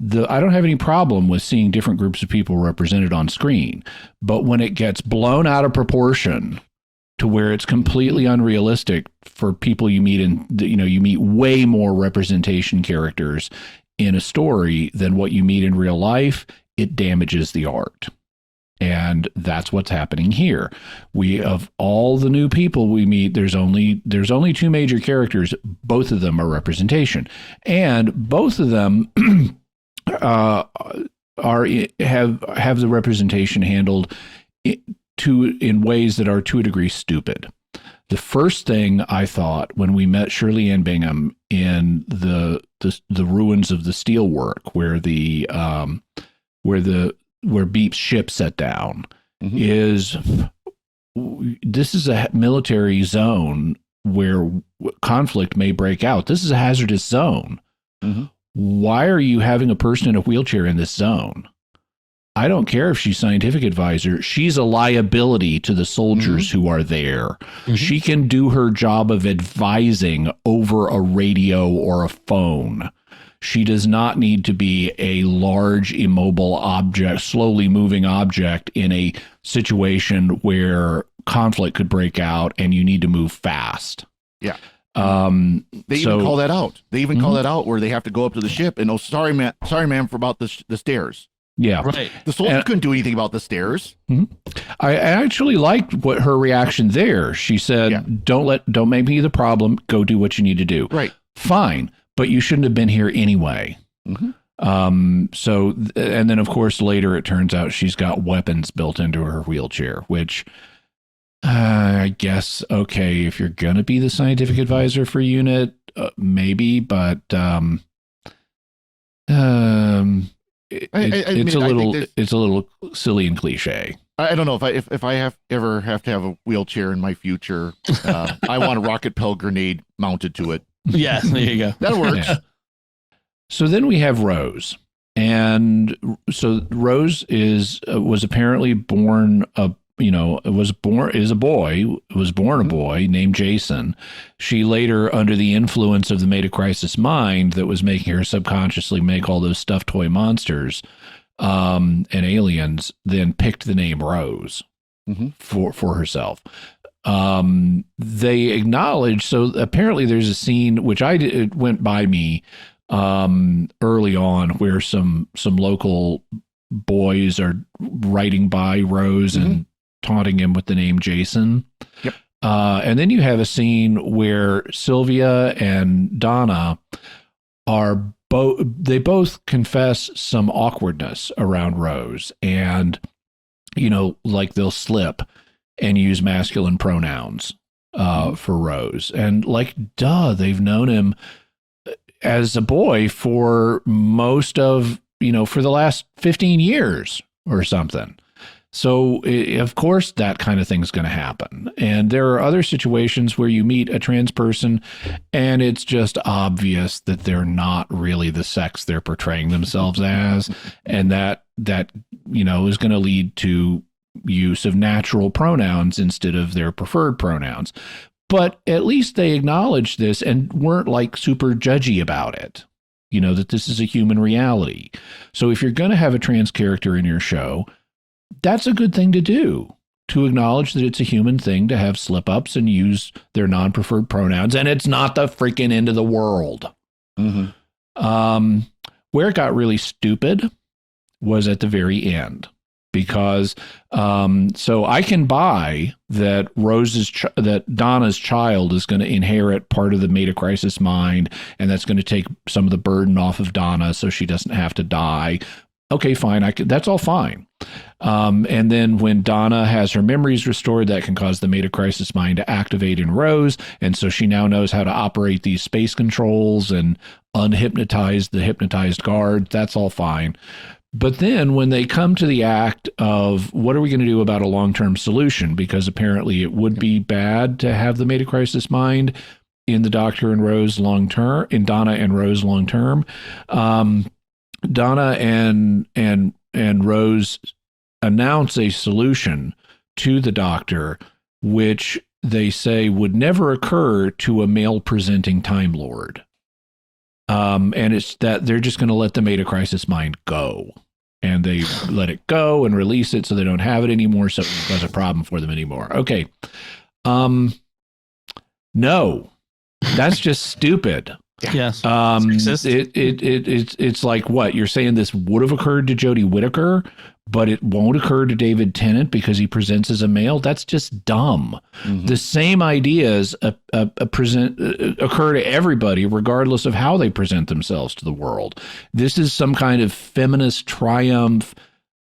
Speaker 3: I don't have any problem with seeing different groups of people represented on screen, but when it gets blown out of proportion to where it's completely unrealistic for people you meet you meet way more representation characters in a story than what you meet in real life, it damages the art. And that's what's happening here. Of all the new people we meet, there's only two major characters. Both of them are representation, and both of them have the representation handled in ways that are to a degree stupid. The first thing I thought when we met Shirley Ann Bingham in the ruins of the steelwork where Beep's ship set down is this is a military zone where conflict may break out. This is a hazardous zone. Why are you having a person in a wheelchair in this zone? I don't care if she's scientific advisor. She's a liability to the soldiers who are there. She can do her job of advising over a radio or a phone. She does not need to be a large, immobile object, slowly moving object in a situation where conflict could break out and you need to move fast.
Speaker 2: Yeah.
Speaker 3: They
Speaker 2: even call that out. They even call that out where they have to go up to the ship and, oh, sorry, ma'am, for about the stairs.
Speaker 3: Yeah.
Speaker 1: Right.
Speaker 2: The soldier couldn't do anything about the stairs.
Speaker 3: I actually liked what her reaction there. She said, don't make me the problem. Go do what you need to do.
Speaker 2: Right.
Speaker 3: Fine. But you shouldn't have been here anyway. And then of course later it turns out she's got weapons built into her wheelchair, which I guess, okay, if you're going to be the scientific advisor for unit, maybe, but it's a little silly and cliche.
Speaker 2: I don't know if I ever have to have a wheelchair in my future. I want a rocket propelled grenade mounted to it.
Speaker 1: Yeah, there you go.
Speaker 2: That works.
Speaker 3: Yeah. So then we have Rose, and so Rose was apparently born a boy named Jason. She later, under the influence of the Metacrisis mind that was making her subconsciously make all those stuffed toy monsters and aliens, then picked the name Rose for herself. They acknowledge, so apparently there's a scene which it went by me early on, where some local boys are riding by Rose and taunting him with the name Jason.
Speaker 2: Yep.
Speaker 3: And then you have a scene where Sylvia and Donna they both confess some awkwardness around Rose, and like they'll slip and use masculine pronouns for Rose. And they've known him as a boy for most of, for the last 15 years or something. So, of course, that kind of thing's going to happen. And there are other situations where you meet a trans person and it's just obvious that they're not really the sex they're portraying themselves as. And that is going to lead to use of natural pronouns instead of their preferred pronouns. But at least they acknowledged this and weren't super judgy about it, that this is a human reality. So if you're going to have a trans character in your show, that's a good thing to do, to acknowledge that it's a human thing to have slip-ups and use their non-preferred pronouns, and it's not the freaking end of the world. Where it got really stupid was at the very end, because so I can buy that that Donna's child is going to inherit part of the Metacrisis mind, and that's going to take some of the burden off of Donna so she doesn't have to die. Okay, fine. That's all fine. And then when Donna has her memories restored, that can cause the Metacrisis mind to activate in Rose. And so she now knows how to operate these space controls and unhypnotize the hypnotized guard. That's all fine. But then when they come to the act of what are we going to do about a long-term solution, because apparently it would be bad to have the Metacrisis mind in the Doctor and Rose long-term, in Donna and Rose long-term, Donna and Rose announce a solution to the Doctor, which they say would never occur to a male presenting Time Lord. And it's that they're just going to let the Metacrisis mind go, and they let it go and release it so they don't have it anymore. So it wasn't a problem for them anymore. Okay. No, that's just stupid.
Speaker 1: Yes.
Speaker 3: It's like, what you're saying, this would have occurred to Jodie Whittaker, but it won't occur to David Tennant because he presents as a male. That's just dumb. The same ideas occur to everybody, regardless of how they present themselves to the world. This is some kind of feminist triumph,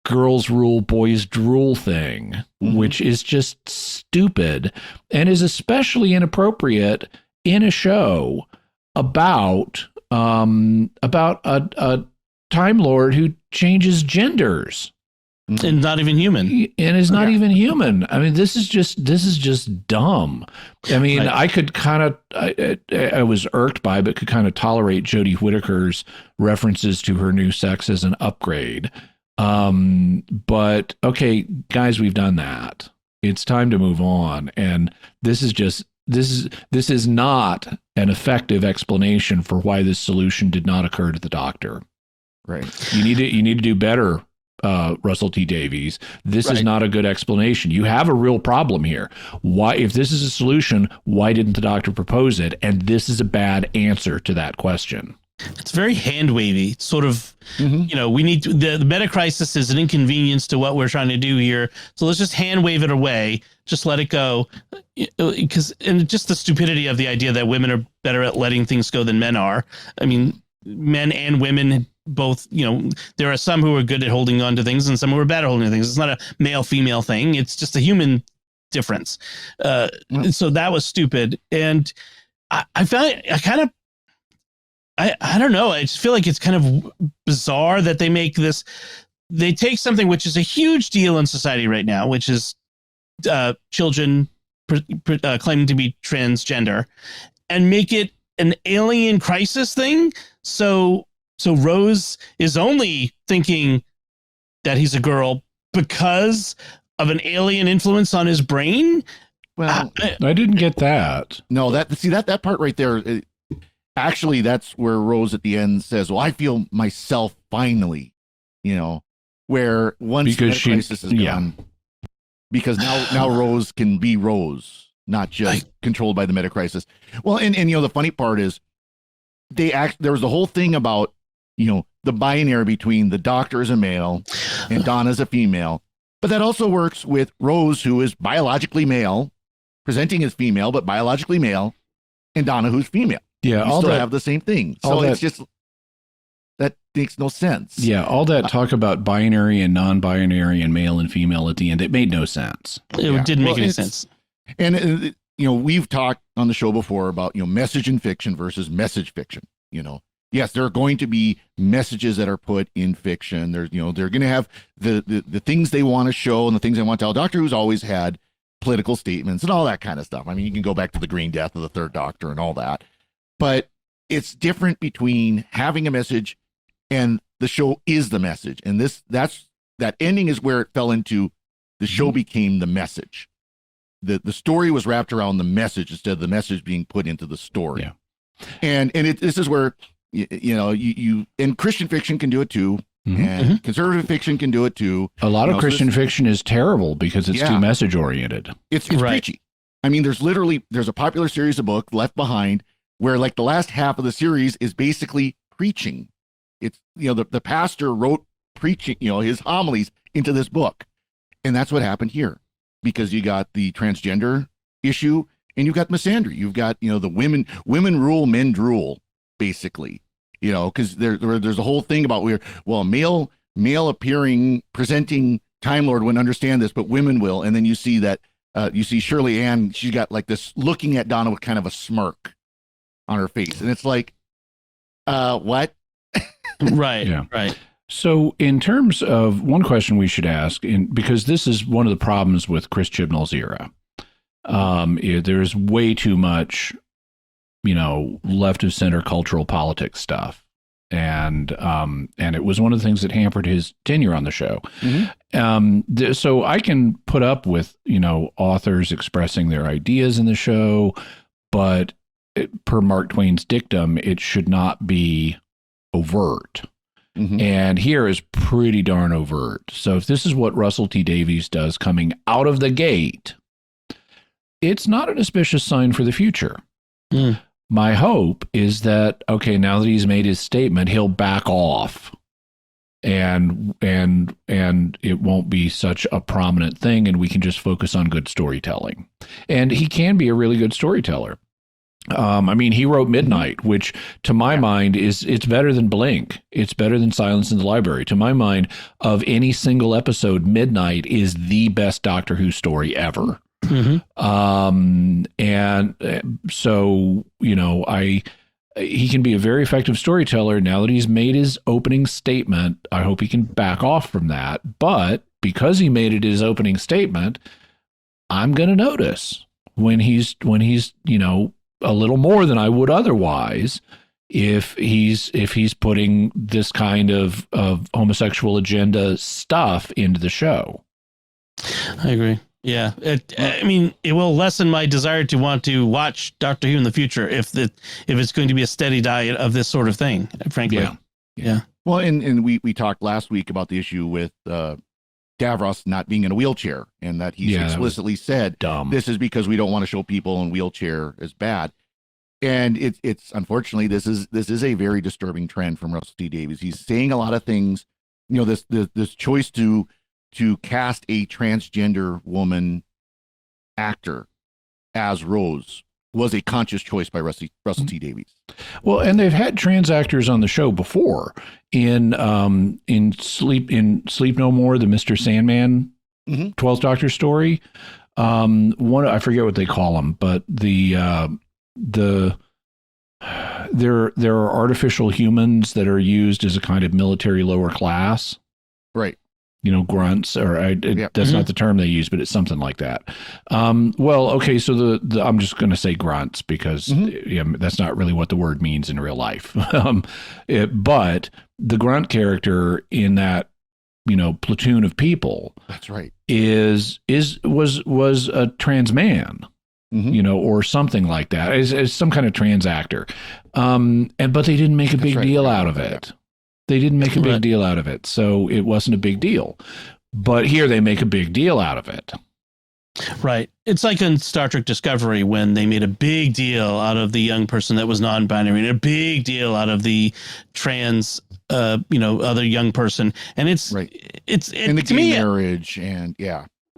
Speaker 3: girls rule, boys drool thing, which is just stupid and is especially inappropriate in a show about a Time Lord who changes genders
Speaker 1: and not even human,
Speaker 3: and is not even human. I mean, this is just dumb. I mean, I could kind of, I was irked by, but could kind of tolerate Jodie Whittaker's references to her new sex as an upgrade. But okay, guys, we've done that. It's time to move on. And this is just this is not an effective explanation for why this solution did not occur to the doctor.
Speaker 2: Right.
Speaker 3: You need to do better, Russell T. Davies. This is not a good explanation. You have a real problem here. Why, if this is a solution, why didn't the doctor propose it? And this is a bad answer to that question.
Speaker 1: It's very hand wavy. It's sort of, we need the meta crisis is an inconvenience to what we're trying to do here. So let's just hand wave it away. Just let it go. And just the stupidity of the idea that women are better at letting things go than men are. I mean, men and women both, there are some who are good at holding on to things and some who are bad at holding on to things. It's not a male female thing. It's just a human difference. So that was stupid. And I found it, I don't know. I just feel like it's kind of bizarre that they make this. They take something which is a huge deal in society right now, which is children claiming to be transgender, and make it an alien crisis thing. So Rose is only thinking that he's a girl because of an alien influence on his brain.
Speaker 2: Well,
Speaker 3: I didn't get that.
Speaker 2: No, that part right there. Actually, that's where Rose at the end says, well, I feel myself finally, where once the crisis is gone, because now Rose can be Rose, not just controlled by the meta crisis. Well, and the funny part is there was the whole thing about, the binary between the doctor as a male and Donna as a female, but that also works with Rose, who is biologically male, presenting as female, but biologically male, and Donna, who's female.
Speaker 3: Yeah,
Speaker 2: you
Speaker 3: all
Speaker 2: still
Speaker 3: that
Speaker 2: have the same thing. So it's just that makes no sense.
Speaker 3: Yeah, all that talk about binary and non-binary and male and female at the end, it made no sense.
Speaker 1: It didn't make any sense.
Speaker 2: And we've talked on the show before about message in fiction versus message fiction. Yes, there are going to be messages that are put in fiction. There's they're going to have the things they want to show and the things they want to tell. Doctor Who's always had political statements and all that kind of stuff. I mean, you can go back to the Green Death of the Third Doctor and all that. But it's different between having a message and the show is the message. And that ending is where it fell into the show became the message. The story was wrapped around the message instead of the message being put into the story.
Speaker 3: Yeah.
Speaker 2: And this is where, you and Christian fiction can do it too. And conservative fiction can do it too.
Speaker 3: A lot of Christian fiction is terrible because it's too message oriented.
Speaker 2: It's preachy. I mean, there's a popular series of books, Left Behind, where like the last half of the series is basically preaching. It's, the pastor wrote preaching, his homilies into this book. And that's what happened here, because you got the transgender issue and you've got misandry. You've got, the women rule, men drool, basically, because there's a whole thing about male appearing, presenting Time Lord wouldn't understand this, but women will. And then you see that, you see Shirley Ann, she's got like this looking at Donna with kind of a smirk on her face. And it's like, what?
Speaker 1: Right.
Speaker 3: Yeah.
Speaker 1: Right.
Speaker 3: So in terms of one question we should ask, because this is one of the problems with Chris Chibnall's era, there's way too much, left of center cultural politics stuff. And it was one of the things that hampered his tenure on the show. So I can put up with, authors expressing their ideas in the show, but per Mark Twain's dictum, it should not be overt. And here is pretty darn overt. So if this is what Russell T. Davies does coming out of the gate, it's not an auspicious sign for the future. My hope is that, okay, now that he's made his statement, he'll back off and it won't be such a prominent thing, and we can just focus on good storytelling. And he can be a really good storyteller. He wrote Midnight, which to my mind it's better than Blink. It's better than Silence in the Library. To my mind, of any single episode, Midnight is the best Doctor Who story ever. And so, he can be a very effective storyteller. Now that he's made his opening statement, I hope he can back off from that. But because he made it his opening statement, I'm going to notice when he's, a little more than I would otherwise if he's putting this kind of homosexual agenda stuff into the show.
Speaker 1: I agree. Yeah, I mean, it will lessen my desire to want to watch Doctor Who in the future if it's going to be a steady diet of this sort of thing. Frankly, yeah.
Speaker 2: Well, and we talked last week about the issue with Davros not being in a wheelchair, and that he's explicitly said this is because we don't want to show people in wheelchair as bad. And it's unfortunately this is a very disturbing trend from Russell T Davies. He's saying a lot of things. You know, this choice to cast a transgender woman actor as Rose was a conscious choice by Russell T Davies.
Speaker 3: Well, and they've had trans actors on the show before in Sleep No More, the Mr. Sandman 12th Doctor story. One, I forget what they call them, but there are artificial humans that are used as a kind of military lower class.
Speaker 2: Right.
Speaker 3: You know, grunts, or that's not the term they use, but it's something like that. Well, okay, so I'm just going to say grunts because that's not really what the word means in real life. But the grunt character in that, you know, platoon of people,
Speaker 2: that's right,
Speaker 3: was a trans man, you know, or something like that, as some kind of trans actor. But they didn't make a big deal out of it. They didn't make a big deal out of it, so it wasn't a big deal. But here they make a big deal out of it.
Speaker 1: Right. It's like in Star Trek Discovery when they made a big deal out of the young person that was non-binary and a big deal out of the trans, other young person. And it's
Speaker 2: and the
Speaker 1: to me,
Speaker 2: marriage and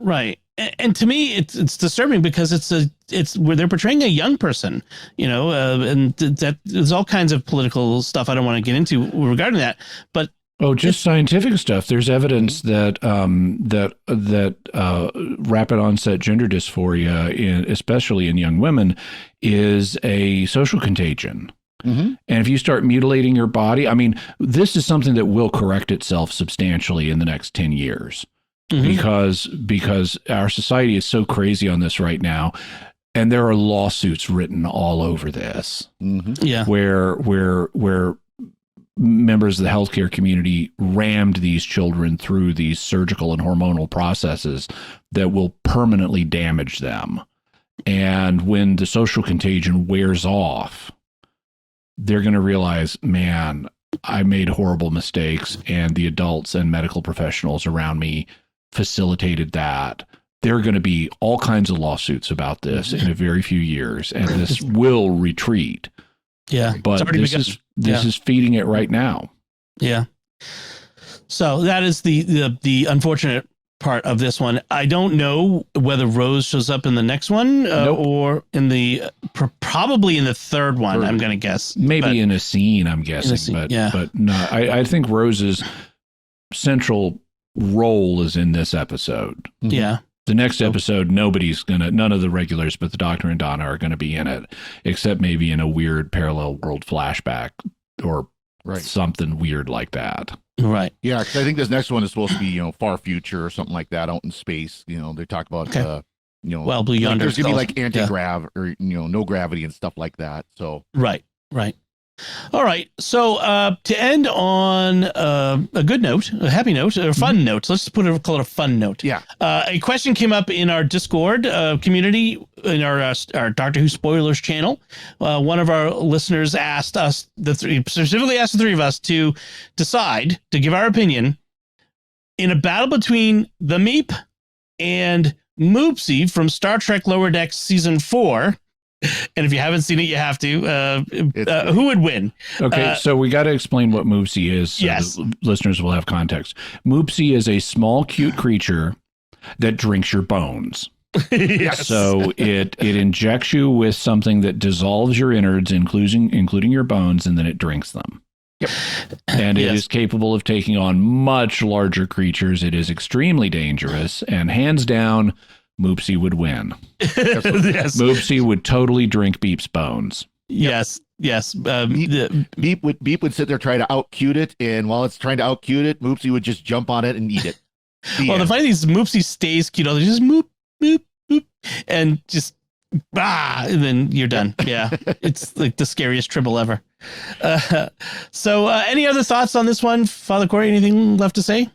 Speaker 1: right. And to me, it's disturbing because it's where they're portraying a young person, you know, and that there's all kinds of political stuff I don't want to get into regarding that. But
Speaker 3: just scientific stuff. There's evidence that rapid onset gender dysphoria, especially in young women, is a social contagion. And if you start mutilating your body, I mean, this is something that will correct itself substantially in the next 10 years. Because our society is so crazy on this right now, and there are lawsuits written all over this. Where members of the healthcare community rammed these children through these surgical and hormonal processes that will permanently damage them. And when the social contagion wears off, they're going to realize, man, I made horrible mistakes, and the adults and medical professionals around me facilitated that. There are going to be all kinds of lawsuits about this in a very few years, and this will retreat.
Speaker 1: Yeah,
Speaker 3: but this is feeding it right now.
Speaker 1: Yeah. So that is the unfortunate part of this one. I don't know whether Rose shows up in the next one or in the probably in the third one. I'm going to guess
Speaker 3: maybe in a scene. I'm guessing, but no. I think Rose's central role is in this episode.
Speaker 1: Yeah.
Speaker 3: The next episode, none of the regulars but the Doctor and Donna are going to be in it, except maybe in a weird parallel world flashback or something weird like that.
Speaker 1: Right.
Speaker 2: Yeah, because I think this next one is supposed to be, far future or something like that, out in space. You know, they talk about,
Speaker 1: well, Blue Yonder.
Speaker 2: There's going to be like anti-grav or, no gravity and stuff like that. So.
Speaker 1: Right. All right. So to end on a good note, a happy note, or a fun note, let's just call it a fun note.
Speaker 2: Yeah.
Speaker 1: A question came up in our Discord community in our Doctor Who spoilers channel. One of our listeners asked us, specifically asked the three of us to decide, to give our opinion in a battle between the Meep and Moopsie from Star Trek Lower Decks Season 4. And if you haven't seen it, you have to. Who would win?
Speaker 3: Okay, so we got to explain what Moopsie is. So
Speaker 1: yes.
Speaker 3: Listeners will have context. Moopsie is a small, cute creature that drinks your bones.
Speaker 1: Yes.
Speaker 3: So it injects you with something that dissolves your innards, including your bones, and then it drinks them.
Speaker 2: Yep.
Speaker 3: And it is capable of taking on much larger creatures. It is extremely dangerous, and hands down, Moopsie would win.
Speaker 1: Yes.
Speaker 3: Moopsie would totally drink Beep's bones.
Speaker 1: Yes.
Speaker 2: Beep would sit there trying to out-cute it, and while it's trying to out-cute it, Moopsie would just jump on it and eat it.
Speaker 1: The funny thing is, Moopsie stays cute. They just moop, moop, moop, and just and then you're done. Yeah, it's like the scariest tribble ever. So, any other thoughts on this one, Father Cory? Anything left to say?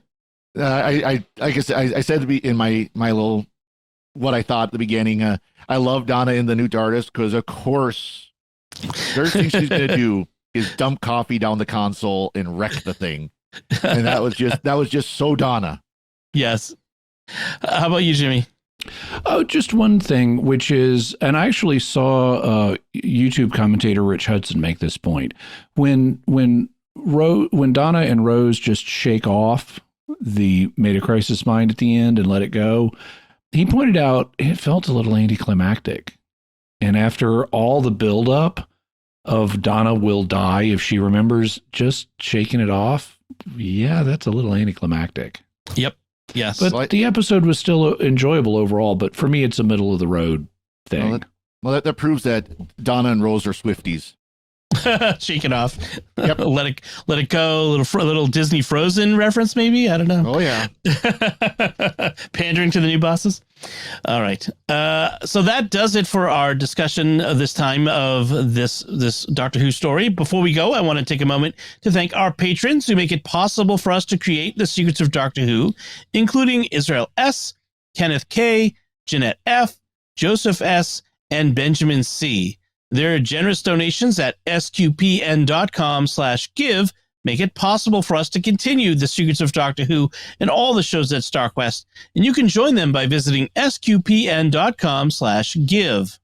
Speaker 2: I guess I said to be in my little what I thought at the beginning. I love Donna in the new TARDIS because, of course, first thing she's going to do is dump coffee down the console and wreck the thing. And that was just so Donna.
Speaker 1: Yes. How about you, Jimmy?
Speaker 3: Oh, just one thing, which is, and I actually saw YouTube commentator Rich Hudson make this point. When Donna and Rose just shake off the Made a Crisis Mind at the end and let it go, he pointed out it felt a little anticlimactic. And after all the buildup of Donna will die if she remembers, just shaking it off, yeah, that's a little anticlimactic.
Speaker 1: Yep. Yes.
Speaker 3: But the episode was still enjoyable overall, but for me, it's a middle of the road thing.
Speaker 2: Well, that proves that Donna and Rose are Swifties.
Speaker 1: Shake it off.
Speaker 2: Yep.
Speaker 1: let it go. Little Disney Frozen reference, maybe. I don't know.
Speaker 2: Oh yeah.
Speaker 1: Pandering to the new bosses. All right. So that does it for our discussion this time of this Doctor Who story. Before we go, I want to take a moment to thank our patrons who make it possible for us to create the Secrets of Doctor Who, including Israel S., Kenneth K., Jeanette F., Joseph S., and Benjamin C. Their generous donations at sqpn.com/give make it possible for us to continue the Secrets of Doctor Who and all the shows at StarQuest, and you can join them by visiting sqpn.com/give.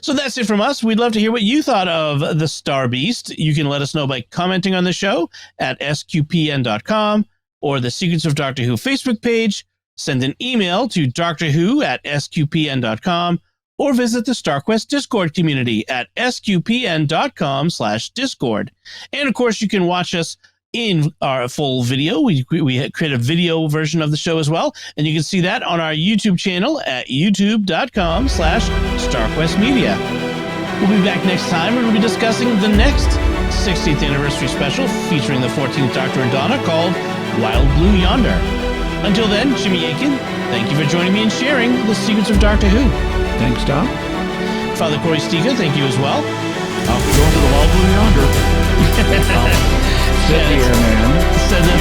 Speaker 1: So that's it from us. We'd love to hear what you thought of the Star Beast. You can let us know by commenting on the show at sqpn.com or the Secrets of Doctor Who Facebook page. Send an email to drwho@sqpn.com. or visit the StarQuest Discord community at sqpn.com/discord. And of course, you can watch us in our full video. We create a video version of the show as well. And you can see that on our YouTube channel at youtube.com/StarQuestMedia. We'll be back next time and we'll be discussing the next 60th anniversary special featuring the 14th Doctor and Donna called Wild Blue Yonder. Until then, Jimmy Akin, thank you for joining me and sharing the Secrets of Doctor Who.
Speaker 3: Thanks, Tom.
Speaker 1: Father Cory Sticha, thank you as well.
Speaker 2: I'll be going to the Wild Blue Yonder.
Speaker 3: Said the airman.
Speaker 1: Said the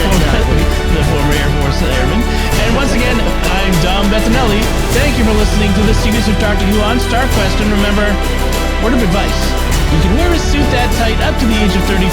Speaker 1: former Air Force airman. And once again, I'm Dom Bettinelli. Thank you for listening to the Secrets of Doctor Who on StarQuest. And remember, word of advice, you can wear a suit that tight up to the age of 35.